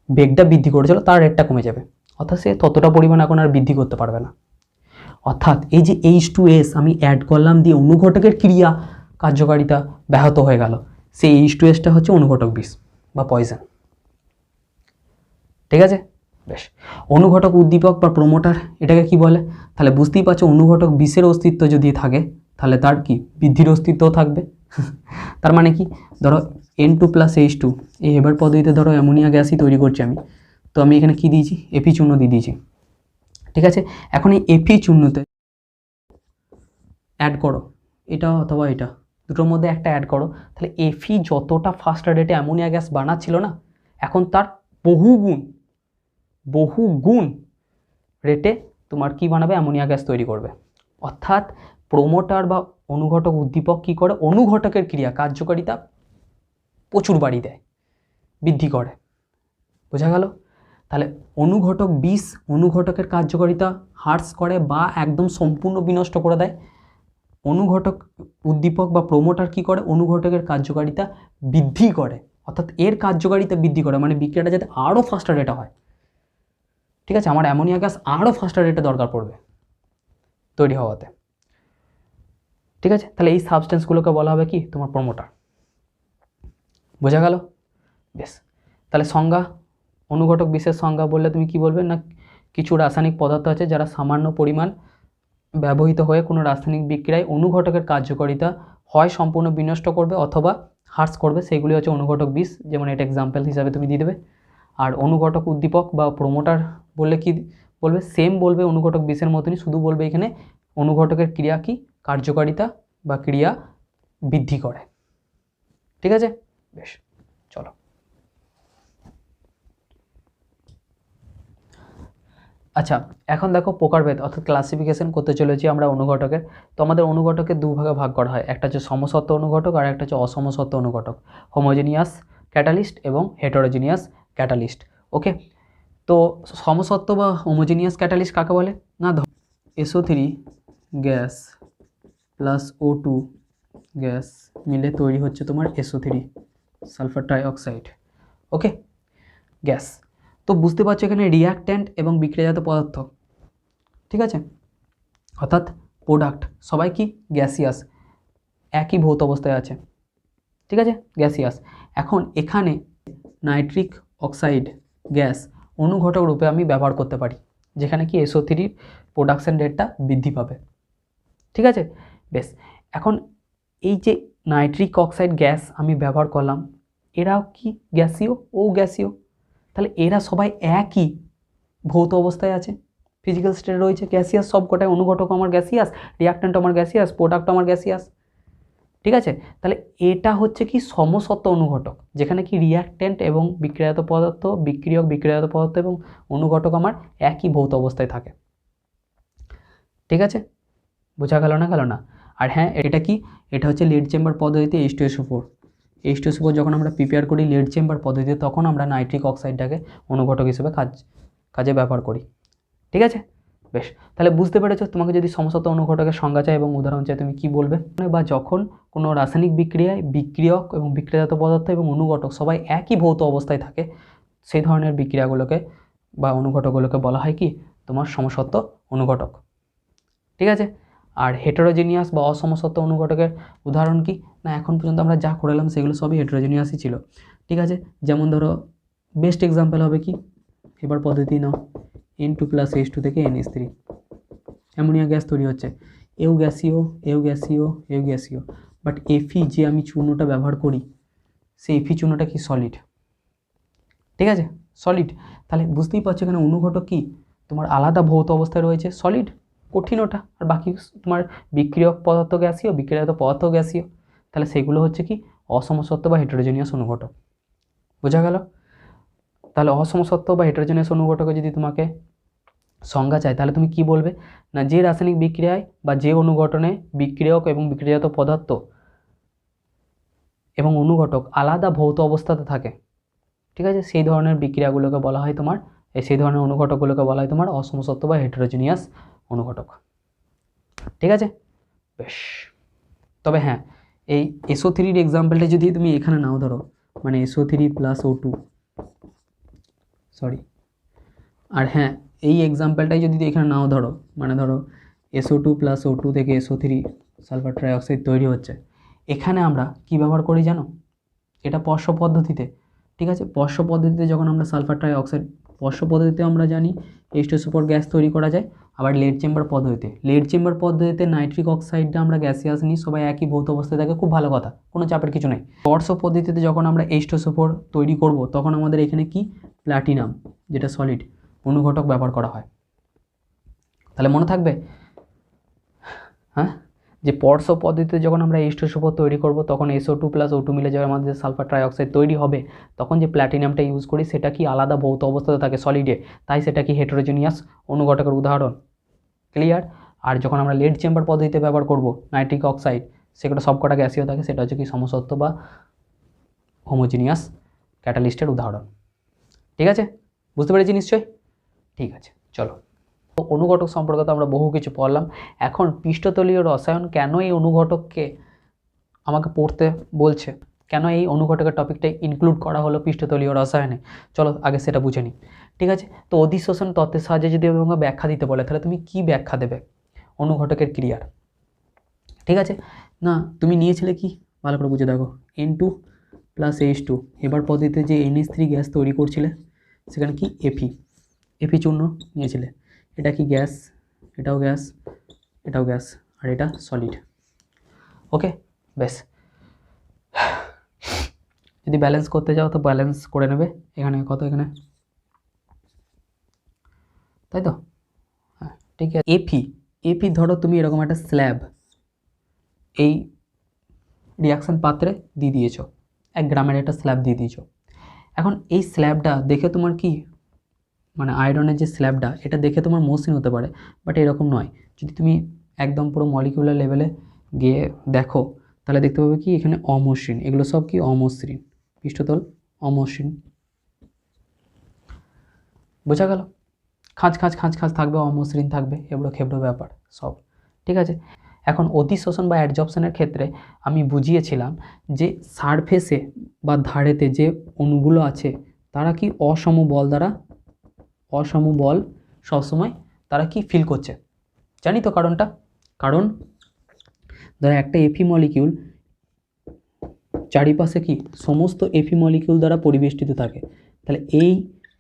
বেগটা বৃদ্ধি করেছিল তার রেটটা কমে যাবে, অর্থাৎ সে ততটা পরিমাণ এখন আর বৃদ্ধি করতে পারবে না। অর্থাৎ এই যে H2S আমি অ্যাড করলাম দিয়ে অনুঘটকের ক্রিয়া কার্যকারিতা ব্যাহত হয়ে গেল, সেই H2Sটা হচ্ছে অনুঘটক বিষ বা পয়জন। ঠিক আছে, বেশ। অনুঘটক উদ্দীপক বা প্রমোটার এটাকে কি বলে? তাহলে বুঝতেই পারছো অনুঘটক বিষের অস্তিত্ব যদি থাকে তাহলে তার কি বৃদ্ধির অস্তিত্বও থাকবে। তার মানে কি, ধরো N2+H2 এই হেবার পদ্ধতিতে ধরো অ্যামোনিয়া গ্যাসই তৈরি করছি আমি, তো আমি এখানে কি দিয়েছি Fe চূর্ণ দিয়ে দিয়েছি। ঠিক আছে, এখন এই Fe চূর্ণতে অ্যাড করো এটা অথবা এটা, দুটোর মধ্যে একটা অ্যাড করো, তাহলে Fe যতটা ফাস্ট রেটে অ্যামোনিয়া গ্যাস বানাচ্ছিল না এখন তার বহুগুণ রেটে তোমার কি বানাবে অ্যামোনিয়া গ্যাস তৈরি করবে। অর্থাৎ প্রোমোটার বা অনুঘটক উদ্দীপক কি করে, অনুঘটকের ক্রিয়া কার্যকারিতা প্রচুর বাড়ি দেয়, বৃদ্ধি করে। বোঝা গেল? তাহলে অনুঘটক বিষ অনুঘটকের কার্যকারিতা হ্রাস করে বা একদম সম্পূর্ণ বিনষ্ট করে দেয়। অনুঘটক উদ্দীপক বা প্রোমোটার কি করে, অনুঘটকের কার্যকারিতা বৃদ্ধি করে, অর্থাৎ এর কার্যকারিতা বৃদ্ধি করে, মানে বিক্রিয়াটা যাতে আরও ফাস্টার রেটে হয়। ঠিক আছে, আমার অ্যামোনিয়া গ্যাস আরও ফাস্টার রেটে দরকার পড়বে তৈরি হওয়াতে। ঠিক আছে, তাহলে এই সাবস্টেন্সগুলোকে বলা হবে কি তোমার প্রোমোটার। বোঝা গেল? বেশ, তাহলে সংজ্ঞা, অনুঘটক বিশেষ সংজ্ঞা বললে তুমি কি বলবে না, কিছু রাসায়নিক পদার্থ আছে যারা সামান্য পরিমাণ ব্যবহৃত হয়ে কোনো রাসায়নিক বিক্রিয়ায় অনুঘটকের কার্যকারিতা হয় সম্পূর্ণ বিনষ্ট করবে অথবা হ্রাস করবে, সেগুলি হচ্ছে অনুঘটক বিষ, যেমন এটা এক্সাম্পল হিসাবে তুমি দিয়ে দেবে। আর অনুঘটক উদ্দীপক বা প্রোমোটার বললে কি বলবে, সেম বলবে অনুঘটক বিষের মতনই, শুধু বলবে এখানে অনুঘটকের ক্রিয়া কি কার্যকারিতা বা ক্রিয়া বৃদ্ধি করে। ঠিক আছে, বেশ, চলো। আচ্ছা, এখন দেখো প্রকারভেদ অর্থাৎ ক্লাসিফিকেশন করতে চলেছি আমরা অনুঘটকের। তো আমাদের অনুঘটকের দুভাগে ভাগ করা হয়, একটা হচ্ছে সমসত্ব অনুঘটক আর একটা হচ্ছে অসমসত্ব অনুঘটক, হোমোজেনিয়াস ক্যাটালিস্ট এবং হেটারোজেনিয়াস ক্যাটালিস্ট। ওকে, তো সমসত্ব বা হোমোজেনিয়াস ক্যাটালিস্ট কাকে বলে না, SO3 gas plus O2 gas মিলে তৈরি হচ্ছে তোমার SO3 সালফার ট্রাইঅক্সাইড। ওকে, গ্যাস। তো বুঝতে পারছো এখানে রিয়াক্ট্যান্ট এবং বিক্রিয়াজাত পদার্থ, ঠিক আছে, অর্থাৎ প্রোডাক্ট সবাই কি গ্যাসিয়াস, একই ভৌত অবস্থায় আছে, ঠিক আছে, গ্যাসিয়াস। এখন এখানে নাইট্রিক অক্সাইড গ্যাস অনুঘটক রূপে আমি ব্যবহার করতে পারি, যেখানে কি SO3 প্রোডাকশন রেটটা বৃদ্ধি পাবে, ঠিক আছে। বেশ, এখন এই যে নাইট্রিক অক্সাইড গ্যাস আমি ব্যবহার করলাম, এরাও কি গ্যাসীয় ও গ্যাসীয়, তাহলে এরা সবাই একই ভৌত অবস্থায় আছে, ফিজিক্যাল স্টেটে রয়েছে, গ্যাসিয়াস, সব কটায় অনুঘটক আমার গ্যাসিয়াস, রিয়াক্ট্যান্ট আমার গ্যাসিয়াস, প্রোডাক্ট আমার গ্যাসিয়াস, ঠিক আছে। তাহলে এটা হচ্ছে কি সমসত্ব অনুঘটক, যেখানে কি রিয়াক্ট্যান্ট এবং বিক্রিয়াজাত পদার্থ, বিক্রিয়াজাত পদার্থ এবং অনুঘটক আমার একই ভৌত অবস্থায় থাকে, ঠিক আছে, বোঝা গেল না। আর হ্যাঁ, এটা কি, এটা হচ্ছে লিড চেম্বার পদ্ধতিতে H2SO4। H2SO4 যখন আমরা প্রিপেয়ার করি লিড চেম্বার পদ্ধতিতে, তখন আমরা নাইট্রিক অক্সাইডটাকে অনুঘটক হিসেবে কাজে ব্যবহার করি, ঠিক আছে। বেশ, তাহলে বুঝতে পেরেছো, তোমাকে যদি সমসত্ব অনুঘটকের সংজ্ঞা চাই এবং উদাহরণ চাই তুমি কি বলবে, বা যখন কোনো রাসায়নিক বিক্রিয়ায় বিক্রিয়ক এবং বিক্রিয়াজাত পদার্থ এবং অনুঘটক সবাই একই ভৌত অবস্থায় থাকে, সেই ধরনের বিক্রিয়াগুলোকে বা অনুঘটকগুলোকে বলা হয় কি তোমার সমসত্ব অনুঘটক, ঠিক আছে। আর হেটারোজেনিয়াস বা অসমসত্ব অনুঘটকের উদাহরণ কি না, এখন পর্যন্ত আমরা যা করলাম সেগুলো সবই হেটারোজেনিয়াসই ছিল, ঠিক আছে। যেমন ধরো বেস্ট এক্সাম্পল হবে কি, এবার পদ্ধতি নাও, N2 + H2 থেকে NH3 অ্যামোনিয়া গ্যাস তৈরি হচ্ছে, এও গ্যাসীয়, বাট Fe যে আমি চূর্ণটা ব্যবহার করি, সেই Fe চূর্ণটা কি সলিড, ঠিক আছে, সলিড। তাহলে বুঝতেই পারছো এখানে অনুঘটক কি তোমার আলাদা ভৌত অবস্থায় রয়েছে, সলিড, কঠিন ওটা, আর বাকি তোমার বিক্রিয়ক পদার্থ গ্যাসীয়, বিক্রিয়াজাত পদার্থ গ্যাসীয়, তাহলে সেগুলো হচ্ছে কি অসমসত্ব বা হেটারোজেনিয়াস অনুঘটক, বোঝা গেল। তাহলে অসমসত্ব বা হেটারোজেনিয়াস অনুঘটকে যদি তোমাকে সংজ্ঞা চাই, তাহলে তুমি কি বলবে না, যে রাসায়নিক বিক্রিয়ায় বা যে অনুঘটনে বিক্রিয়ক এবং বিক্রিয়াজাত পদার্থ এবং অনুঘটক আলাদা ভৌত অবস্থাতে থাকে, ঠিক আছে, সেই ধরনের বিক্রিয়াগুলোকে বলা হয় তোমার, সেই ধরনের অনুঘটকগুলোকে বলা হয় তোমার অসমসত্ব বা হেটারোজেনিয়াস অনুঘটক, ঠিক আছে। বেশ, তবে হ্যাঁ, এই SO3 এক্সাম্পলটা যদি তুমি এখানে নাও ধরো, মানে SO3 + O2, সরি, আর হ্যাঁ এই এক্সাম্পলটাই যদি এখানে নাও ধরো, মানে ধরো SO2 + O2 থেকে SO3 সালফার ট্রাইঅক্সাইড তৈরি হচ্ছে, এখানে আমরা কি ব্যবহার করি জানো, এটা পর্ষ পদ্ধতিতে, ঠিক আছে, পর্ষ পদ্ধতিতে যখন আমরা সালফার ট্রাইঅক্সাইড, পর্ষ পদ্ধতিতে আমরা জানি H2SO4 গ্যাস তৈরি করা যায়, আবার লেড চেম্বার পদ্ধতিতে নাইট্রিক অক্সাইডটা আমরা গ্যাসিয়াস নিই, সবাই একই ভৌত অবস্থায় থাকে, খুব ভালো কথা, কোনো চাপের কিছু নেই। পর্ষ পদ্ধতিতে যখন আমরা H2SO4 তৈরি করব, তখন আমাদের এখানে কি প্ল্যাটিনাম, যেটা সলিড, অনুঘটক ব্যবহার করা হয়, তাহলে মনে থাকবে, হ্যাঁ, যে পর্ষ পদ্ধতিতে যখন আমরা H2SO4 তৈরি করব, তখন SO2 + O2 মিলে যখন আমাদের সালফার ট্রাইঅক্সাইড তৈরি হবে, তখন যে প্ল্যাটিনামটা ইউজ করি সেটা কি আলাদা ভৌত অবস্থাতে থাকে সলিডে, তাই সেটা কি হেটারোজেনিয়াস অনুঘটকের উদাহরণ, ক্লিয়ার। আর যখন আমরা লেড চেম্বার পদ্ধতিতে ব্যবহার করব নাইট্রিক অক্সাইড, সেগুলো সবকটা গ্যাসীয় থাকে, সেটা হচ্ছে কি সমসত্ব বা হোমোজেনিয়াস ক্যাটালিস্টের উদাহরণ, ঠিক আছে, বুঝতে পেরেছি নিশ্চয়ই, ঠিক আছে। চলো, অনুঘটক সম্পর্কে তো আমরা বহু কিছু পড়লাম, এখন পৃষ্ঠতলীয় রসায়ন কেন এই অনুঘটককে আমাকে পড়তে বলছে, কেন এই অনুঘটকের টপিকটা ইনক্লুড করা হলো পৃষ্ঠতলীয় রসায়নে, চলো আগে সেটা বুঝে নিই, ঠিক আছে। তো অধিশোষণ তত্ত্বের সাহায্যে যদি আমাকে ব্যাখ্যা দিতে বলে, তাহলে তুমি কি ব্যাখ্যা দেবে অনুঘটকের ক্রিয়ার, ঠিক আছে না, তুমি নিয়েছিলে কি ভালো করে বুঝে দেখো, N2 + H2, এবার পদ্ধতিতে যে NH3 গ্যাস তৈরি করছিলে, সেখানে কি Fe চূর্ণ নিয়েছিলে, এটা কি গ্যাস, এটাও গ্যাস, আর এটা সলিড, ওকে। বেশ, যদি ব্যালেন্স করতে যাও তো ব্যালেন্স করে নেবে, এখানে কত, এখানে, তাই তো, হ্যাঁ ঠিক আছে। এপি ধরো তুমি এরকম একটা স্ল্যাব এই রিয়াকশান পাত্রে দিয়ে দিয়েছো, 1 গ্রামের একটা স্ল্যাব দিয়ে দিয়েছো, এখন এই স্ল্যাবটা দেখে তোমার কি মানে আয়রনের যে স্ল্যাবটা, এটা দেখে তোমার মসৃণ হতে পারে, বাট এরকম নয়। যদি তুমি একদম পুরো মলিকিউলার লেভেলে গিয়ে দেখো, তাহলে দেখতে পাবে কি এখানে অমসৃণ, এগুলো সব কি অমসৃণ, পৃষ্ঠতল অমসৃণ। বোঝা গেল? খাঁজ খাঁজ খাঁজ খাঁজ থাকবে, অমসৃণ থাকবে, এবড়ো খেবড়ো ব্যাপার সব, ঠিক আছে। এখন অতিশোষণ বা অ্যাডজর্পশনের ক্ষেত্রে আমি বুঝিয়েছিলাম যে সারফেসে বা ধারেতে যে অণুগুলো আছে তারা কি অসম বল সবসময় তারা কি ফিল করছে, জানি তো কারণটা। কারণ ধরো একটা এফি মলিকিউল চারিপাশে কি সমস্ত এফি মলিকিউল দ্বারা পরিবেষ্টিত থাকে, তাহলে এই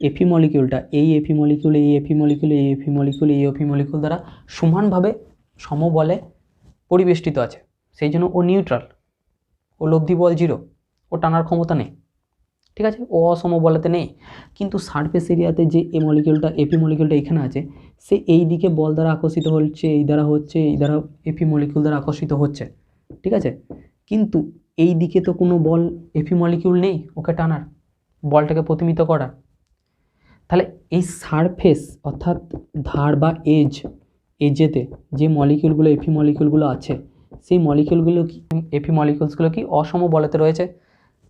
এফি মলিকিউলটা এই এফি মলিকিউল এই এফি মলিকিউল এই এফি মলিকিউল এই এফি মলিকিউল দ্বারা সমানভাবে সমবলে পরিবেষ্টিত আছে, সেই জন্য ও নিউট্রাল, ও লব্ধি বল 0, ও টানার ক্ষমতা নেই, ঠিক আছে, ও অসমবলেতে নেই। কিন্তু সারফেস এরিয়াতে যে এই মলিকিউলটা এপি মলিকিউলটা এখানে আছে, সে এই দিকে বল দ্বারা আকর্ষিত হচ্ছে, এই দ্বারা হচ্ছে, এই দ্বারা এপি মলিকিউল দ্বারা আকর্ষিত হচ্ছে, ঠিক আছে। কিন্তু এই দিকে তো কোনো বল এপি মলিকিউল নেই ওকে টানার, বলটাকে প্রতিমিত করার। তাহলে এই সারফেস অর্থাৎ ধার বা এজেতে যে মলিকিউলগুলো এপি মলিকিউলগুলো আছে, সেই মলিকিউলগুলো কি এপি মলিকিউলসগুলো কি অসম বলেতে রয়েছে,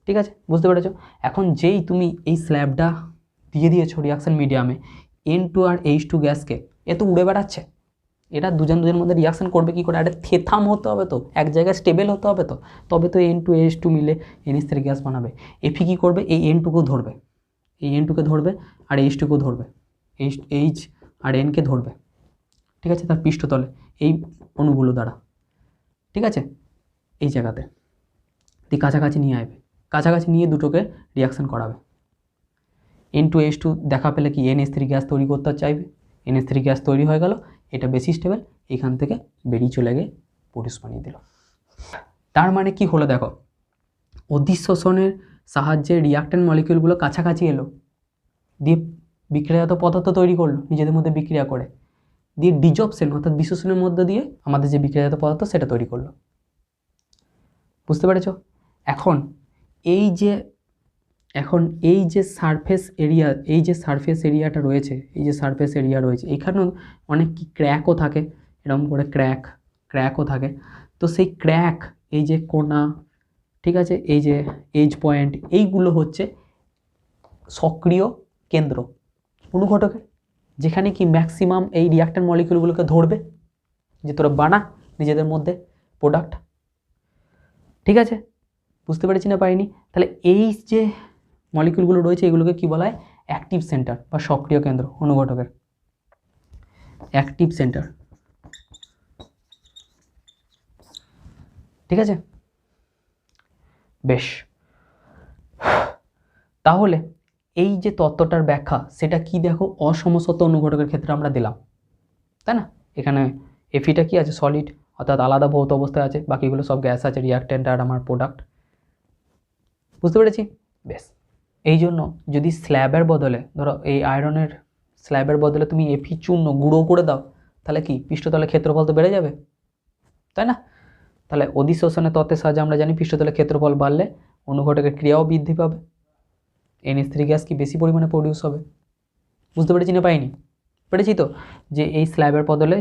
ঠিক আছে, বুঝতে পেরেছো। এখন যেই তুমি এই স্ল্যাবটা দিয়ে দিয়েছো রিয়াকশন মিডিয়ামে N2 আর H2 গ্যাসকে, এ তো উড়ে বেড়াচ্ছে, এটা দুজনের মধ্যে রিয়াকশন করবে কি করে, এটা থেথাম হতে হবে তো, এক জায়গায় স্টেবল হতে হবে তো, তবে তো N2 H2 মিলে NH3 গ্যাস বানাবে। এফি কী করবে, এই N2 ধরবে, এই N2 ধরবে আর H2 ধরবে, H আর N ধরবে, ঠিক আছে, তার পৃষ্ঠতলে এই অণুগুলো দ্বারা, ঠিক আছে, এই জায়গাতে দিয়ে কাছাকাছি নিয়ে আসবে, কাছাকাছি নিয়ে দুটোকে রিয়াকশান করাবে। N2 H2 দেখা পেলে কি NH3 গ্যাস তৈরি করতে চাইবে, NH3 গ্যাস তৈরি হয়ে গেল, এটা বেশি স্টেবল, এখান থেকে বেরিয়ে চলে গিয়ে প্রডিউস বানিয়ে দিল। তার মানে কি হলো দেখো, অধিশোষণের সাহায্যে রিয়াক্ট্যান্ট মলিকিউলগুলো কাছাকাছি এলো, দিয়ে বিক্রিয়াজাত পদার্থ তৈরি করলো নিজেদের মধ্যে বিক্রিয়া করে, দিয়ে ডিজপশন অর্থাৎ বিশোষণের মধ্যে দিয়ে আমাদের যে বিক্রিয়াজাত পদার্থ সেটা তৈরি করলো। বুঝতে পেরেছ? এখন এই যে সারফেস এরিয়াটা রয়েছে, এখানেও অনেক কি ক্র্যাকও থাকে, এরকম করে ক্র্যাকও থাকে। তো সেই ক্র্যাক, এই যে কোনা, ঠিক আছে, এই যে এজ পয়েন্ট, এইগুলো হচ্ছে সক্রিয় কেন্দ্র অনুঘটকের, যেখানে কি ম্যাক্সিমাম এই রিয়াক্ট্যান্ট মলিকিউলগুলোকে ধরবে যে তোরা বানা নিজেদের মধ্যে প্রোডাক্ট, ঠিক আছে, বুঝতে পেরেছি না পারিনি? তাহলে এই যে মলিকিউলগুলো রয়েছে এগুলোকে কি বলা হয়, অ্যাক্টিভ সেন্টার বা সক্রিয় কেন্দ্র অনুঘটকের, অ্যাক্টিভ সেন্টার, ঠিক আছে, বেশ। তাহলে এই যে তত্ত্বটার ব্যাখ্যা সেটা কি দেখো, অসমসত্ব অনুঘটকের ক্ষেত্রে আমরা দিলাম, তাই না? এখানে এফিটা কি আছে, সলিড অর্থাৎ আলাদা ভৌত অবস্থায় আছে, বাকিগুলো সব গ্যাস আছে, রিয়াক্ট্যান্ট আর আমার প্রোডাক্ট, বুঝতে পেরেছি? বেশ। এই জন্য যদি স্ল্যাবের বদলে ধরো এই আয়রনের স্ল্যাবের বদলে তুমি এফি চূর্ণ গুঁড়ো করে দাও, তাহলে কি পৃষ্ঠতলের ক্ষেত্রফল তো বেড়ে যাবে, তাই না? তাহলে অধিশোষণের তত্ত্বের সাহায্যে আমরা জানি পৃষ্ঠতলের ক্ষেত্রফল বাড়লে অনুঘটকের ক্রিয়াও বৃদ্ধি পাবে, NH3 গ্যাস কি বেশি পরিমাণে প্রডিউস হবে। বুঝতে পেরেছি না পাইনি? পেরেছি তো, যে এই স্ল্যাবের বদলে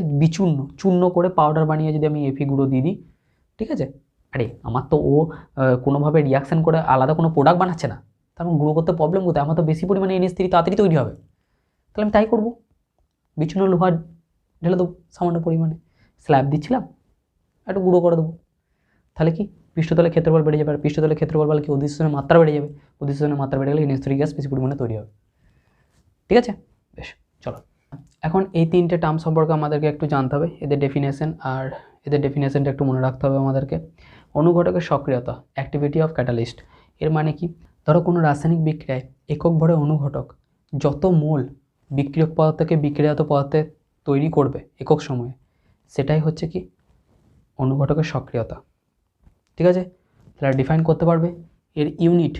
চূর্ণ করে পাউডার বানিয়ে যদি আমি এফি গুঁড়ো দিয়ে দিই, ঠিক আছে, আরে আমার তো ও কোনোভাবে রিয়াকশান করে আলাদা কোনো প্রোডাক্ট বানাচ্ছে না, তার গুঁড়ো করতে প্রবলেম কোথায়, আমার তো বেশি পরিমাণে NH3 তাড়াতাড়ি তৈরি হবে, তাহলে আমি তাই করবো, বিচূর্ণ লোহা ঢেলে দেবো সামান্য পরিমাণে, স্ল্যাব দিচ্ছিলাম একটু গুঁড়ো করে দেবো, তাহলে কি পৃষ্ঠতলের ক্ষেত্রফল বেড়ে যাবে, আর পৃষ্ঠতলের ক্ষেত্রফল বলে কি অধিশোষণের মাত্রা বেড়ে যাবে, অধিশোষণের মাত্রা বেড়ে গেলে NH3 গ্যাস বেশি পরিমাণে তৈরি হবে, ঠিক আছে, বেশ। চলো এখন এই তিনটে টার্ম সম্পর্কে আমাদেরকে একটু জানতে হবে, এদের ডেফিনেশন, আর এদের ডেফিনেশনটা একটু মনে রাখতে হবে আমাদেরকে। অনুঘটকের সক্রিয়তা, অ্যাক্টিভিটি অফ ক্যাটালিস্ট, এর মানে কি, ধরো কোনো রাসায়নিক বিক্রিয়ায় একক ভরে অনুঘটক যত মোল বিক্রিয়ক পদার্থকে বিক্রিয়াজাত পদার্থে তৈরি করবে একক সময়ে, সেটাই হচ্ছে কি অনুঘটকের সক্রিয়তা, ঠিক আছে। তাহলে ডিফাইন করতে পারবে, এর ইউনিট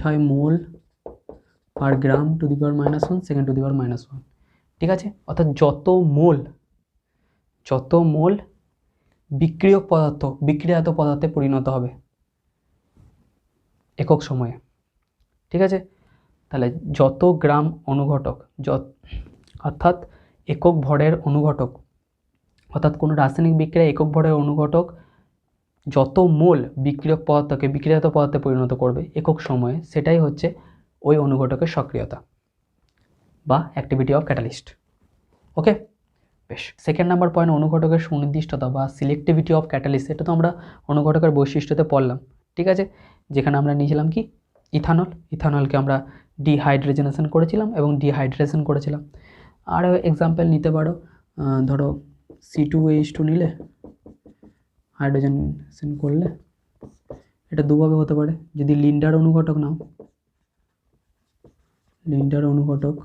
হয় mole per gram to the power -1 second to the power -1, ঠিক আছে। অর্থাৎ যত মোল বিক্রিয়াজাত পদার্থে পরিণত হবে একক সময়ে, ঠিক আছে। তাহলে যত গ্রাম অনুঘটক অর্থাৎ একক ভরের অনুঘটক, অর্থাৎ কোনো রাসায়নিক বিক্রিয়া একক ভরের অনুঘটক যত মোল বিক্রিয়ক পদার্থকে বিক্রিয়াত পদার্থে পরিণত করবে একক সময়ে, সেটাই হচ্ছে ওই অনুঘটকের সক্রিয়তা বা অ্যাক্টিভিটি অফ ক্যাটালিস্ট। ওকে, বেশ। সেকেন্ড নাম্বার পয়েন্ট, অনুঘটকের সুনির্দিষ্টতা বা সিলেক্টিভিটি অফ ক্যাটালিস্ট। এটা তো আমরা অনুঘটকের বৈশিষ্ট্যতে পড়লাম, ঠিক আছে, যেখানে আমরা নিয়েছিলাম কি ইথানলকে আমরা ডিহাইড্রোজেনেশন করেছিলাম এবং ডিহাইড্রেশন করেছিলাম। আরও এক্সাম্পল নিতে পারো, ধরো C2H2 নিলে হাইড্রোজেনেশন করলে, এটা দুভাবে হতে পারে। যদি লিন্ডার অনুঘটক নাও, লিন্ডার অনুঘটক,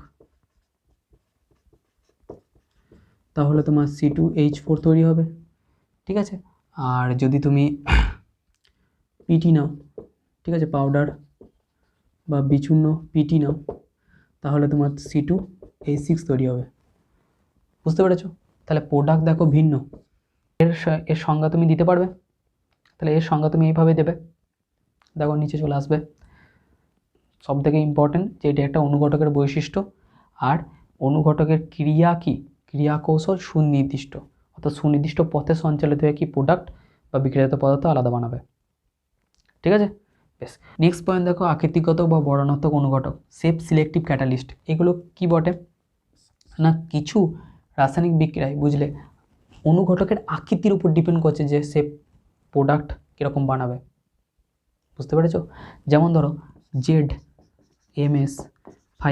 তাহলে তোমার C2H4 তৈরি হবে, ঠিক আছে। আর যদি তুমি পিটি নাও, ঠিক আছে, পাউডার বা বিচূর্ণ পিটি নাও, তাহলে তোমার C2H6 তৈরি হবে। বুঝতে পেরেছো? তাহলে প্রোডাক্ট দেখো ভিন্ন, এর সংজ্ঞা তুমি দিতে পারবে। তাহলে এর সংজ্ঞা তুমি এইভাবে দেবে, দেখো নিচে চলে আসবে। সব থেকে ইম্পর্টেন্ট যে এটা একটা অনুঘটকের বৈশিষ্ট্য, আর অনুঘটকের ক্রিয়া কি, ক্রিয়া কৌশল সুনির্দিষ্ট, অর্থাৎ সুনির্দিষ্ট পথে সঞ্চালিত হয়ে কি প্রোডাক্ট বা বিক্রিয়াত পদার্থ আলাদা বানাবে, ঠিক আছে। বেশ, নেক্সট পয়েন্ট দেখো, আকৃতিগত বা বর্ণনাত্মক অনুঘটক, সেফ সিলেক্টিভ ক্যাটালিস্ট। এগুলো কি বটে না, কিছু রাসায়নিক বিক্রিয়ায় বুঝলে অনুঘটকের আকৃতির উপর ডিপেন্ড করছে যে সে প্রোডাক্ট কীরকম বানাবে। বুঝতে পেরেছো? যেমন ধরো ZMS5,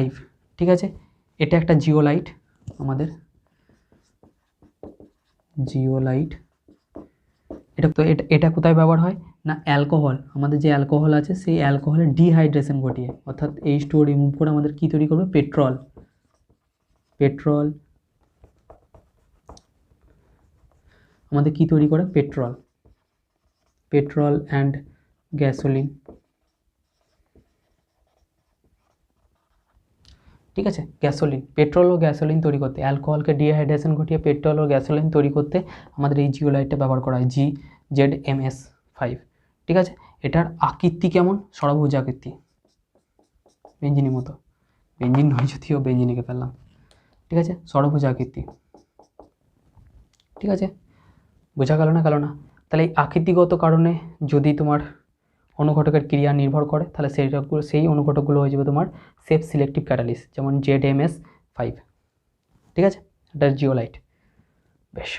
ঠিক আছে, এটা একটা জিওলাইট, আমাদের জিওলাইট। এটা তো এটা কোথায় ব্যবহার হয় না, অ্যালকোহল, আমাদের যে অ্যালকোহল আছে সেই অ্যালকোহলের ডিহাইড্রেশন ঘটিয়ে, অর্থাৎ H2O রিমুভ করে আমাদের কি তৈরি করবে, পেট্রোল আমাদের কি তৈরি করে, পেট্রোল অ্যান্ড গ্যাসোলিন, ঠিক আছে। পেট্রোল ও গ্যাসোলিন তৈরি করতে, অ্যালকোহলকে ডিহাইড্রেশন ঘটিয়ে পেট্রোল ও গ্যাসোলিন তৈরি করতে আমাদের এই জিওলাইটটা ব্যবহার করা হয়, ZMS5, ঠিক আছে। এটার আকৃতি কেমন, ষড়ভুজ আকৃতি, বেঞ্জিনের মতো, বেঞ্জিন নয় যদিও, বেঞ্জিনিকে ফেললাম, ঠিক আছে, ষড়ভুজ আকৃতি, ঠিক আছে। বোঝা গেল না? তাহলে এই আকৃতিগত কারণে যদি তোমার অনুঘটকের ক্রিয়া নির্ভর করে, তাহলে সেই অনুঘটকগুলো হয়ে যাবে তোমার সেফ সিলেক্টিভ ক্যাটালিস্ট, যেমন ZMS5, ঠিক আছে, এটা জিওলাইট। বেশ,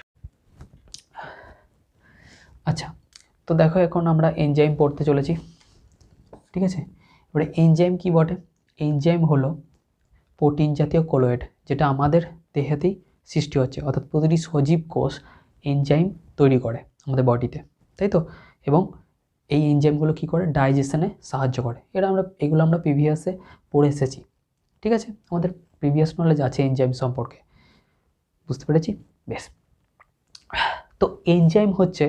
আচ্ছা, তো দেখো এখন আমরা এনজাইম পড়তে চলেছি, ঠিক আছে। এবারে এনজাইম কি বটে, এনজাইম হলো প্রোটিন জাতীয় কলোয়েড, যেটা আমাদের দেহেতেই সৃষ্টি হচ্ছে, অর্থাৎ প্রতিটি সজীব কোষ এনজাইম তৈরি করে আমাদের বডিতে, তাই তো। এবং এই এনজাইমগুলো কী করে, ডাইজেশনে সাহায্য করে। এগুলো আমরা প্রিভিয়াসে পড়ে এসেছি, ঠিক আছে, আমাদের প্রিভিয়াস নলেজ আছে এনজাইম সম্পর্কে, বুঝতে পেরেছি। বেশ, তো এনজাইম হচ্ছে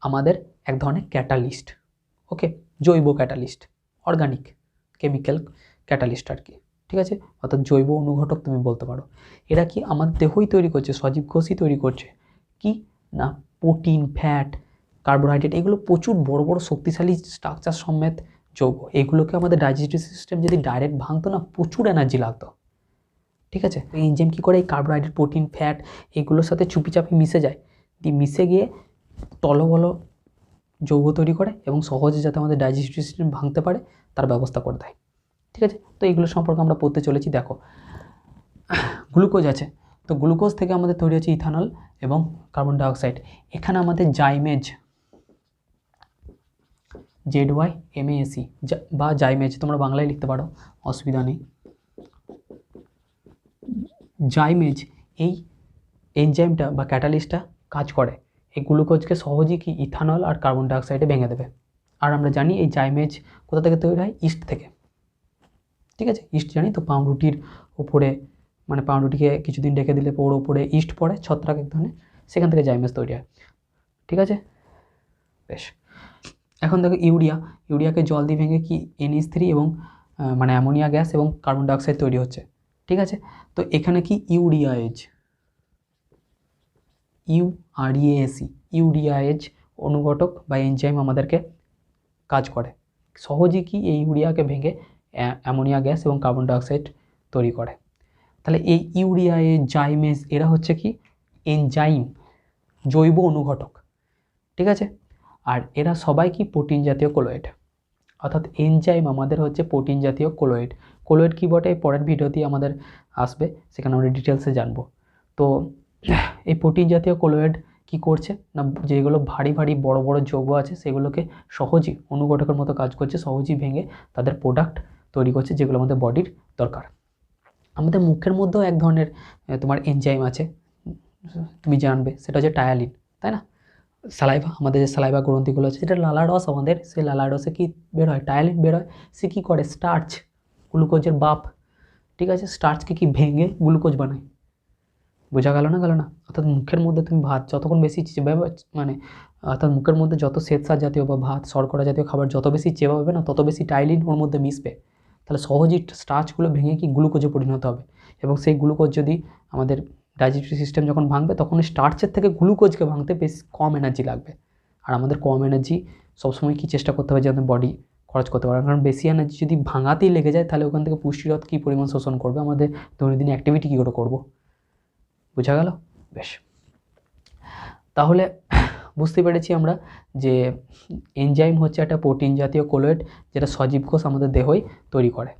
আমাদের এক ধরনের ক্যাটালিস্ট, ওকে, জৈব ক্যাটালিস্ট, অর্গানিক কেমিক্যাল ক্যাটালিস্ট আর কি, ঠিক আছে, অর্থাৎ জৈব অনুঘটক তুমি বলতে পারো। এরা কি আমার দেহই তৈরি করছে, সজীব কোষই তৈরি করছে কি না, প্রোটিন, ফ্যাট, কার্বোহাইড্রেট, এগুলো প্রচুর বড় বড় শক্তিশালী স্ট্রাকচার সমেত যৌগ। এগুলোকে আমাদের ডাইজেস্টিভ সিস্টেম যদি ডাইরেক্ট ভাঙতো না, প্রচুর এনার্জি লাগতো, ঠিক আছে। এই এনজাইম কী করে, এই কার্বোহাইড্রেট, প্রোটিন, ফ্যাট এগুলোর সাথে চুপিচাপি মিশে যায়, দিয়ে মিশে গিয়ে টলবল যৌগ তৈরি করে এবং সহজে যাতে আমাদের ডাইজেস্টিভ সিস্টেম ভাঙতে পারে তার ব্যবস্থা করে দেয়, ঠিক আছে। তো এগুলো সম্পর্কে আমরা পড়তে চলেছি। দেখো, গ্লুকোজ আছে, তো গ্লুকোজ থেকে আমাদের তৈরি হচ্ছে ইথানল এবং কার্বন ডাইঅক্সাইড। এখানে আমাদের জাইমেজ, ZYMAC বা জাইমেজ, তোমরা বাংলায় লিখতে পারো, অসুবিধা নেই। জাইমেজ এই এনজাইমটা বা ক্যাটালিস্টটা কাজ করে এই গ্লুকোজকে সহজেই কি ইথানল আর কার্বন ডাইঅক্সাইডে ভেঙে দেবে। আর আমরা জানি এই জাইমেজ কোথা থেকে তৈরি হয়, ইস্ট থেকে, ঠিক আছে, ইস্ট জানি তো, পাউরুটির উপরে, মানে পাউরুটিকে কিছুদিন রেখে দিলে ওর উপরে ইস্ট পড়ে, ছত্রাক এক ধরনের, সেখান থেকে জাইমেজ তৈরি হয়, ঠিক আছে। বেশ, এখন দেখো ইউরিয়াকে জল দিয়ে ভেঙে কি NH3 এবং মানে অ্যামোনিয়া গ্যাস এবং কার্বন ডাইঅক্সাইড তৈরি হচ্ছে, ঠিক আছে। তো এখানে কি ইউরিয়াএজ অনুঘটক বা এনজাইম আমাদেরকে কাজ করে, সহজেই কি এই ইউরিয়াকে ভেঙে অ্যামোনিয়া গ্যাস এবং কার্বন ডাইঅক্সাইড তৈরি করে। তাহলে এই ইউরিয়া জাইমেজ এরা হচ্ছে কি এনজাইম, জৈব অনুঘটক, ঠিক আছে। আর এরা সবাই কি প্রোটিন জাতীয় কোলয়েড, অর্থাৎ এনজাইম আমাদের হচ্ছে প্রোটিন জাতীয় কোলয়েড। কোলয়েড কী বটে পরের ভিডিওতেই আমাদের আসবে, সেখানে আমরা ডিটেলসে জানবো। তো এই প্রোটিন জাতীয় কোলয়েড কি করছে না, যেগুলো ভারী ভারী বড় বড় যৌগ আছে সেগুলোকে সহজেই অনুঘটকের মতো কাজ করছে, সহজেই ভেঙে তাদের প্রোডাক্ট তৈরি করছে যেগুলো আমাদের বডির দরকার। আমাদের মুখের মধ্যেও এক ধরনের তোমার এনজাইম আছে, তুমি জানবে, সেটা হচ্ছে টায়ালিন, তাই না। সালাইভা, আমাদের যে সালাইভা গ্রন্থিগুলো আছে, যেটা লালারস আমাদের, সেই লালারসে কি বের হয়, টায়ালিন বের হয়। সে কী করে, স্টার্চ, গ্লুকোজের বাপ, ঠিক আছে, স্টার্চকে কি ভেঙে গ্লুকোজ বানায়। বোঝা গেল না, অর্থাৎ মুখের মধ্যে তুমি ভাত যতক্ষণ বেশি চেবাবে, মানে অর্থাৎ মুখের মধ্যে যত শ্বেতসার জাতীয় বা ভাত শর্করা জাতীয় খাবার যত বেশি চেবাবে না, তত বেশি টাইলিন ওর মধ্যে মিশবে, তাহলে সহজেই স্টার্চগুলো ভেঙে কি গ্লুকোজে পরিণত হবে। এবং সেই গ্লুকোজ যদি আমাদের ডাইজেস্টিভ সিস্টেম যখন ভাঙবে, তখন স্টার্চের থেকে গ্লুকোজকে ভাঙতে বেশ কম এনার্জি লাগবে। আর আমাদের কম এনার্জি সবসময় কি চেষ্টা করতে হবে, যাতে বডি খরচ করতে পারে, কারণ বেশি এনার্জি যদি ভাঙাতেই লেগে যায়, তাহলে ওখান থেকে পুষ্টিরত কী পরিমাণ শোষণ করবে, আমাদের দৈনন্দিন অ্যাক্টিভিটি কী করে করবো। বোঝা গেল? বেশ, তাহলে বুঝতে পেরেছি আমরা যে এনজাইম হচ্ছে একটা প্রোটিন জাতীয় কোলয়েড, যেটা সজীব কোষ আমাদের দেহই তৈরি করে,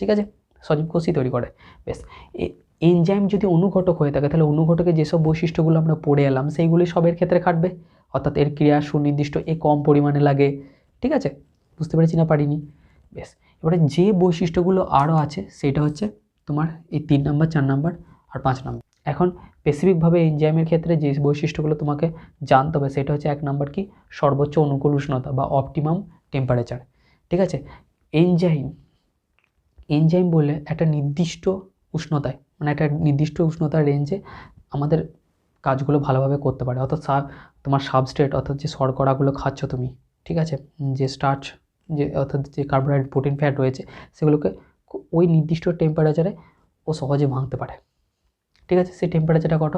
ঠিক আছে, সজীব কোষই তৈরি করে। বেশ, এনজাইম যদি অনুঘটক হয়ে থাকে, তাহলে অনুঘটকে যেসব বৈশিষ্ট্যগুলো আমরা পড়ে এলাম সেইগুলি সবের ক্ষেত্রে খাটবে, অর্থাৎ এর ক্রিয়া সুনির্দিষ্ট কম পরিমাণে লাগে, ঠিক আছে। বুঝতে পেরেছি না পারিনি? বেশ, এবারে যে বৈশিষ্ট্যগুলো আরও আছে সেটা হচ্ছে তোমার এই 3 নাম্বার, 4 নাম্বার আর 5 নাম্বার। এখন স্পেসিফিকভাবে এনজাইমের ক্ষেত্রে যে বৈশিষ্ট্যগুলো তোমাকে জানতে হবে সেটা হচ্ছে 1 নাম্বার কি, সর্বোচ্চ অনুকূল উষ্ণতা বা অপটিমাম টেম্পারেচার, ঠিক আছে। এনজাইম বললে একটা নির্দিষ্ট উষ্ণতায়, মানে একটা নির্দিষ্ট উষ্ণতার রেঞ্জে আমাদের কাজগুলো ভালোভাবে করতে পারে, অর্থাৎ তোমার সাবস্ট্রেট, অর্থাৎ যে শর্করাগুলো খাচ্ছ তুমি, ঠিক আছে, যে স্টার্চ, যে অর্থাৎ যে কার্বোহাইড্রেট প্রোটিন ফ্যাট রয়েছে, সেগুলোকে ওই নির্দিষ্ট টেম্পারেচারে ও সহজে ভাঙতে পারে, ঠিক আছে। সেই টেম্পারেচারটা কত,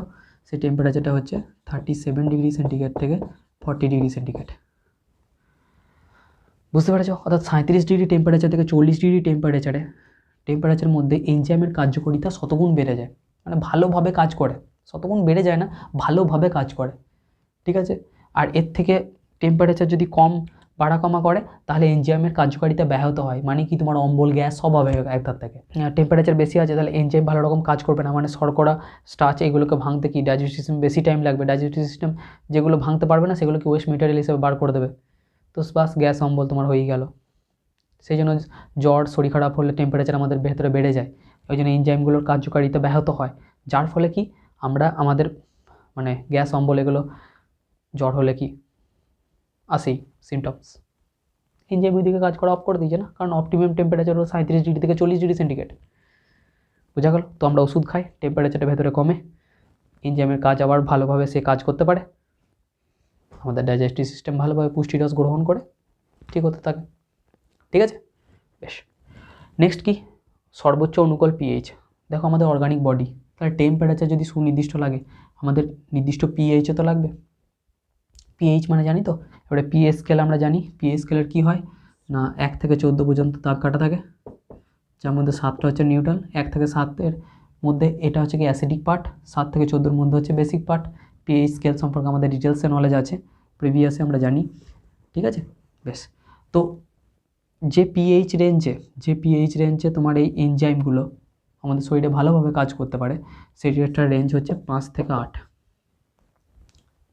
সেই টেম্পারেচারটা হচ্ছে 37 ডিগ্রি সেন্টিগ্রেড থেকে 40 ডিগ্রি সেন্টিগ্রেড। বুঝতে পেরেছ? অর্থাৎ 37 ডিগ্রি টেম্পারেচার থেকে 40 ডিগ্রি টেম্পারেচারের মধ্যে এনজাইমের কার্যকারিতা শতগুণ বেড়ে যায়, মানে ভালোভাবে কাজ করে, শতগুণ বেড়ে যায় না, ভালোভাবে কাজ করে, ঠিক আছে। আর এর থেকে টেম্পারেচার যদি কম বাড়া কমা করে, তাহলে এনজাইমের কার্যকারিতা ব্যাহত হয়, মানে কি তোমার অম্বল, গ্যাস সব হবে একটার থেকে। টেম্পারেচার বেশি আছে, তাহলে এনজাইম ভালো রকম কাজ করবে না, মানে শর্করা, স্টার্চ এগুলোকে ভাঙতে কি ডাইজেস্টিভ সিস্টেম বেশি টাইম লাগবে, ডাইজেস্টিভ সিস্টেম যেগুলো ভাঙতে পারবে না সেগুলোকে ওয়েস্ট মেটেরিয়াল হিসেবে বার করে দেবে, তো বাস গ্যাস অম্বল তোমার হয়েই গেল। সেই জন্য জ্বর, শরীর খারাপ হলে টেম্পারেচার আমাদের ভেতরে বেড়ে যায়, ওই জন্য এনজাইমগুলোর কার্যকারিতা ব্যাহত হয়, যার ফলে কি আমরা আমাদের মানে গ্যাস অম্বল এগুলো জ্বর হলে কি আসেই সিমটমস, এনজাইম ওইদিকে কাজ করা অফ করে দিয়েছে না, কারণ অপটিমাম টেম্পারেচার হলো 37 ডিগ্রি থেকে 40 ডিগ্রি সেন্টিগ্রেড। বোঝা গেল? তো আমরা ওষুধ খাই, টেম্পারেচারটা ভেতরে কমে, এনজাইমের কাজ আবার ভালোভাবে সে কাজ করতে পারে, আমাদের ডাইজেস্টিভ সিস্টেম ভালোভাবে পুষ্টিরস গ্রহণ করে ঠিক হতে থাকে, ঠিক আছে। বেশ, নেক্সট কি, সর্বোচ্চ অনুকূল পিএইচ। দেখো আমাদের অর্গানিক বডি, তাহলে টেম্পারেচার যদি সুনির্দিষ্ট লাগে, আমাদের নির্দিষ্ট পিএইচও তো লাগবে। পিএইচ মানে জানি তো, এবারে পিএইচ স্কেল আমরা জানি, পিএইচ স্কেলের কী হয় না 1 থেকে 14 পর্যন্ত দাগ কাটা থাকে, যার মধ্যে 7টা হচ্ছে নিউট্রাল, 1 থেকে 7-এর মধ্যে এটা হচ্ছে কি অ্যাসিডিক পার্ট, 7 থেকে 14-এর মধ্যে হচ্ছে বেসিক পার্ট। পিএইচ স্কেল সম্পর্কে আমাদের ডিটেলসে নলেজ আছে, প্রিভিয়াসে আমরা জানি, ঠিক আছে। বেশ, তো যে পিএইচ রেঞ্জে তোমার এই এনজাইমগুলো আমাদের শরীরে ভালোভাবে কাজ করতে পারে, সেটার রেঞ্জ হচ্ছে 5 থেকে 8,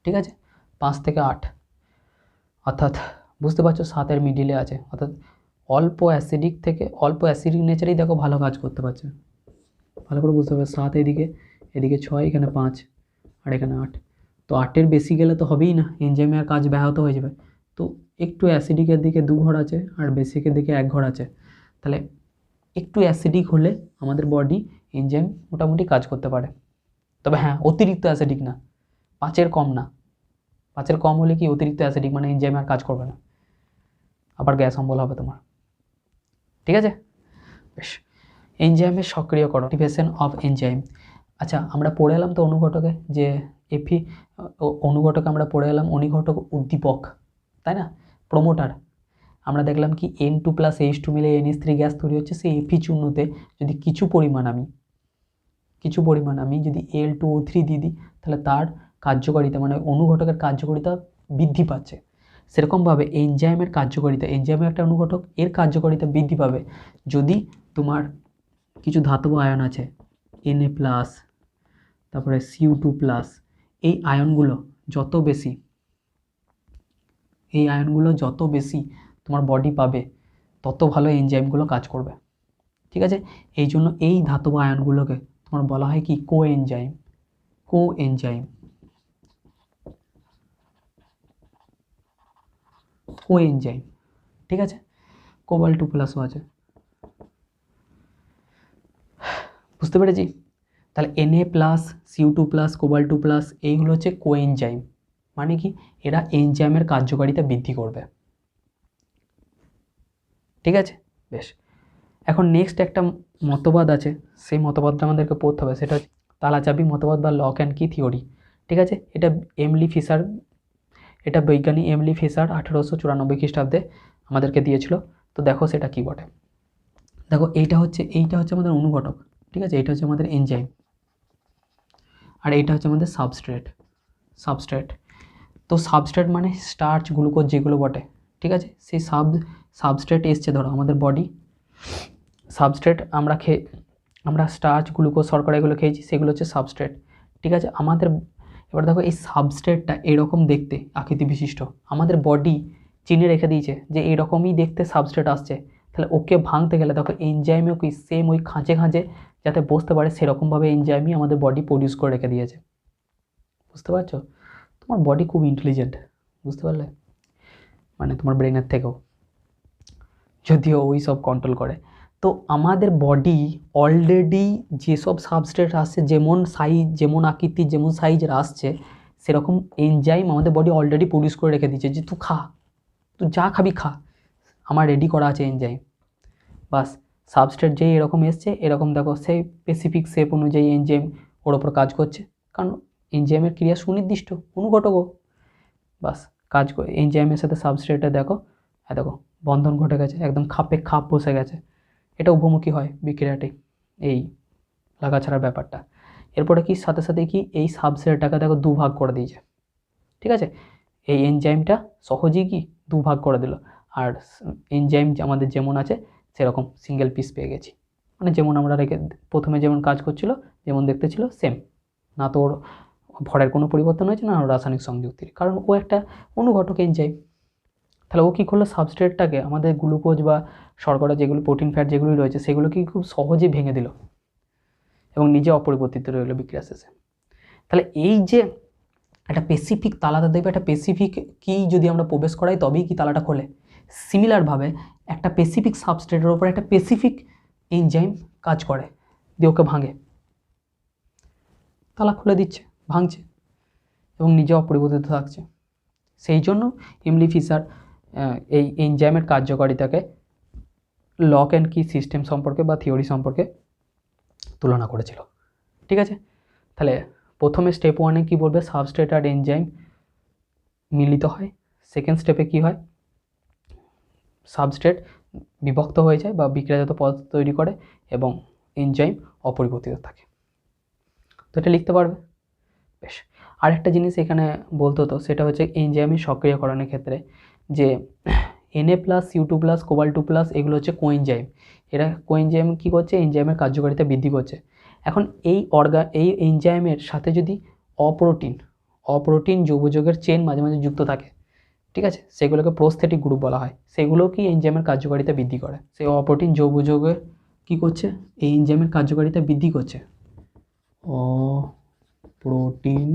ঠিক আছে, 5 থেকে 8, অর্থাৎ বুঝতে পারছো 7-এর মিডিলে আছে, অর্থাৎ অল্প অ্যাসিডিক নেচারেই দেখো ভালো কাজ করতে পারছে, ভালো করে বুঝতে হবে। 7 এদিকে 6, এখানে 5 আর এখানে 8, তো 8-এর বেশি গেলে তো হবেই না, এনজাইমের কাজ ব্যাহত হয়ে যাবে। তো একটু অ্যাসিডিকের দিকে 2 ঘর আছে আর বেসিকের দিকে 1 ঘর আছে, তাহলে একটু অ্যাসিডিক হলে আমাদের বডি এনজাইম মোটামুটি কাজ করতে পারে, তবে হ্যাঁ অতিরিক্ত অ্যাসিডিক না, 5-এর কম না, 5-এর কম হলে কি অতিরিক্ত অ্যাসিডিক মানে এনজাইম আর কাজ করবে না, আবার গ্যাস অম্বল হবে তোমার, ঠিক আছে। বেশ, এনজাইমের সক্রিয়করণ, অ্যাক্টিভেশন অফ এনজাইম। আচ্ছা, আমরা পড়ে এলাম তো অনুঘটকে, যে অনুঘটকে আমরা পড়ে এলাম অনুঘটক উদ্দীপক, তাই না, প্রোমোটার। আমরা দেখলাম কি N2 + H2 মিলে NH3 গ্যাস তৈরি হচ্ছে। সেই Fe চূর্ণতে যদি কিছু পরিমাণ আমি যদি Al2O3 দিয়ে দিই, তাহলে তার কার্যকারিতা মানে অনুঘটকের কার্যকারিতা বৃদ্ধি পাচ্ছে। সেরকমভাবে এনজাইমের কার্যকারিতা, এনজাইমের একটা অনুঘটক, এর কার্যকারিতা বৃদ্ধি পাবে যদি তোমার কিছু ধাতব আয়ন আছে Na+, তারপরে Cu2+, এই আয়নগুলো যত বেশি তোমার বডি পাবে, তত ভালো এনজাইমগুলো কাজ করবে। ঠিক আছে, এই জন্য এই ধাতব আয়নগুলোকে তোমার বলা হয় কি কোএনজাইম। ঠিক আছে, Cobalt2+ আছে, বুঝতে পেরেছি? তাহলে Na+, Cu2+, Cobalt2+, এইগুলো হচ্ছে কোএনজাইম। মানে কি, এরা এনজাইমের কার্যকারিতা বৃদ্ধি করবে। ঠিক আছে, বেশ। এখন নেক্সট একটা মতবাদ আছে, সেই মতবাদটা আমাদেরকে পড়তে হবে, সেটা হচ্ছে তালাচাবি মতবাদ বা লক অ্যান্ড কি থিওরি। ঠিক আছে, এটা বৈজ্ঞানিক এমলি ফিশার 1894 খ্রিস্টাব্দে আমাদেরকে দিয়েছিল। তো দেখো সেটা কি বটে। দেখো এইটা হচ্ছে আমাদের অনুঘটক। ঠিক আছে, এইটা হচ্ছে আমাদের এনজাইম, আর এইটা হচ্ছে আমাদের সাবস্ট্রেট। তো সাবস্ট্রেট মানে স্টার্চ, গ্লুকোজ যেগুলো বটে। ঠিক আছে, সেই সাবস্ট্রেট এসছে, ধরো আমাদের বডি সাবস্ট্রেট আমরা স্টার্চ, গ্লুকোজ, শর্করা এগুলো খেয়েছি, সেগুলো হচ্ছে সাবস্ট্রেট। ঠিক আছে, এবার দেখো এই সাবস্ট্রেটটা এরকম দেখতে আকৃতি বিশিষ্ট, আমাদের বডি চিনে রেখে দিয়েছে যে এরকমই দেখতে সাবস্ট্রেট আসছে। তাহলে ওকে ভাঙতে গেলে দেখো এনজাইমেও কি সেম ওই খাঁচে যাতে বসতে পারে সেরকমভাবে এনজাইমই আমাদের বডি প্রডিউস করে রেখে দিয়েছে। বুঝতে পারছো? তোমার বডি খুব ইন্টেলিজেন্ট, বুঝতে পারলে? মানে তোমার ব্রেনের থেকেও, যদিও ওই সব কন্ট্রোল করে। তো আমাদের বডি অলরেডি যেসব সাবস্ট্রেট আসছে, যেমন সাইজ, যেমন আকৃতি, যেমন সাইজের আসছে, সেরকম এনজাইম আমাদের বডি অলরেডি প্রডিউস করে রেখে দিয়েছে যে তুই খা, তুই যা খাবি খা, আমার রেডি করা আছে এনজাইম। বাস, সাবস্ট্রেট যেই এরকম এসছে, এরকম দেখো সেই স্পেসিফিক শেপ অনুযায়ী এনজাইম ওর ওপর কাজ করছে, কারণ এনজাইমের ক্রিয়া সুনির্দিষ্ট, অনুঘটকও। বাস, কাজ করে এনজাইমের সাথে সাবস্ট্রেটে দেখো বন্ধন ঘটে গেছে, একদম খাপ বসে গেছে। এটা উভমুখী হয় বিক্রিয়াটি, এই লাগাছাড়ার ব্যাপারটা। এরপরে কি সাথে সাথে কি এই সাবস্ট্রেটটাকে দেখো দুভাগ করে দিয়েছে। ঠিক আছে, এই এনজাইমটা সহজেই কি দুভাগ করে দিল, আর এনজাইম আমাদের যেমন আছে সেরকম সিঙ্গেল পিস পেয়ে গেছি। মানে যেমন আমরা প্রথমে যেমন কাজ করছিল, যেমন দেখতে ছিল সেম, না তো ওর ভরের কোনো পরিবর্তন হয়েছে, না রাসায়নিক সংযুক্তির, কারণ ও একটা অনুঘটক এনজাইম। তাহলে ও কী করলো, সাবস্ট্রেটটাকে আমাদের গ্লুকোজ বা শর্করা যেগুলো, প্রোটিন ফ্যাট যেগুলি রয়েছে, সেগুলোকে খুব সহজেই ভেঙে দিল এবং নিজে অপরিবর্তিত রইল বিক্রিয়া শেষে। তাহলে এই যে একটা স্পেসিফিক তালাটা দেখবে, একটা স্পেসিফিক কি যদি আমরা প্রবেশ করাই তবেই কি তালাটা খোলে। সিমিলারভাবে একটা স্পেসিফিক সাবস্ট্রেটের ওপর একটা স্পেসিফিক এনজাইম কাজ করে, দিয়ে ওকে ভাঙে, তালা খুলে দিচ্ছে, ভাঙছে এবং নিজে অপরিবর্তিত থাকছে। সেই জন্য এমলি ফিশার এই এনজাইমের কার্যকারিতাকে লক অ্যান্ড কি সিস্টেম সম্পর্কে বা থিওরি সম্পর্কে তুলনা করেছিল। ঠিক আছে, তাহলে প্রথমে স্টেপ 1-এ কী বলবে, সাবস্ট্রেট আর এনজাইম মিলিত হয়। সেকেন্ড স্টেপে কি হয়, সাবস্ট্রেট বিভক্ত হয়ে যায় বা বিক্রিয়াজাত পদার্থ তৈরি করে এবং এনজাইম অপরিবর্তিত থাকে। তো এটা লিখতে পারবে। বেশ, আরেকটা জিনিস এখানে বলতে হতো, সেটা হচ্ছে এনজাইমের সক্রিয়করণের ক্ষেত্রে যে Na+, Cu2+, Cobalt2+, এগুলো হচ্ছে কোএনজাইম। এরা কোএনজাইম কী করছে, এনজাইমের কার্যকারিতা বৃদ্ধি করছে। এখন এই এনজাইমের সাথে যদি অপ্রোটিন যৌগযোগের চেন মাঝে মাঝে যুক্ত থাকে, ঠিক আছে, সেগুলোকে প্রোস্থেটিক গ্রুপ বলা হয়। সেগুলো কি এনজাইমের কার্যকারিতা বৃদ্ধি করে। সেই অপ্রোটিন যৌগযোগের কী করছে, এই এনজাইমের কার্যকারিতা বৃদ্ধি করছে। অপ্রোটিন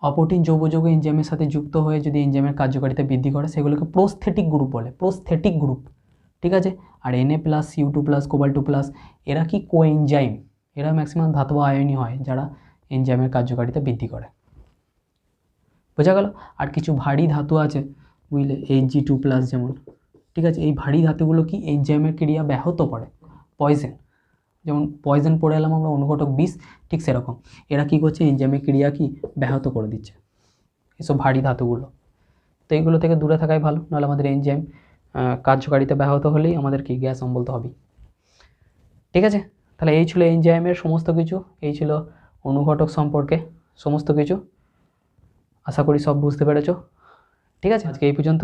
অপ্রোটিন যৌগ এনজাইমের সাথে যুক্ত হয়ে যদি এনজাইমের কার্যকারিতা বৃদ্ধি করে, সেগুলোকে প্রোস্থেটিক গ্রুপ বলে, প্রোস্থেটিক গ্রুপ। ঠিক আছে, আর Na+, Cu2+, Cobalt2+, এরা কি কোএনজাইম, এরা ম্যাক্সিমাম ধাতব আয়নই হয় যারা এনজাইমের কার্যকারিতা বৃদ্ধি করে। বোঝা গেল? আর কিছু ভারী ধাতু আছে, বুঝলে, Ag2+ যেমন। ঠিক আছে, এই ভারী ধাতুগুলো কি এনজাইমের ক্রিয়া ব্যাহত করে, পয়জন। যেমন পয়জন পড়ে এলাম আমরা অনুঘটক বিষ, ঠিক সেরকম এরা কি করছে, এনজাইমের ক্রিয়া কি ব্যাহত করে দিচ্ছে, এসব ভারী ধাতুগুলো। তো এইগুলো থেকে দূরে থাকাই ভালো, নাহলে আমাদের এনজাইম কার্যকারিতা ব্যাহত হলেই আমাদের কি গ্যাস অম্বল তো হবেই। ঠিক আছে, তাহলে এই ছিল এনজাইমের সমস্ত কিছু, এই ছিল অনুঘটক সম্পর্কে সমস্ত কিছু। আশা করি সব বুঝতে পেরেছো। ঠিক আছে, আজকে এই পর্যন্ত।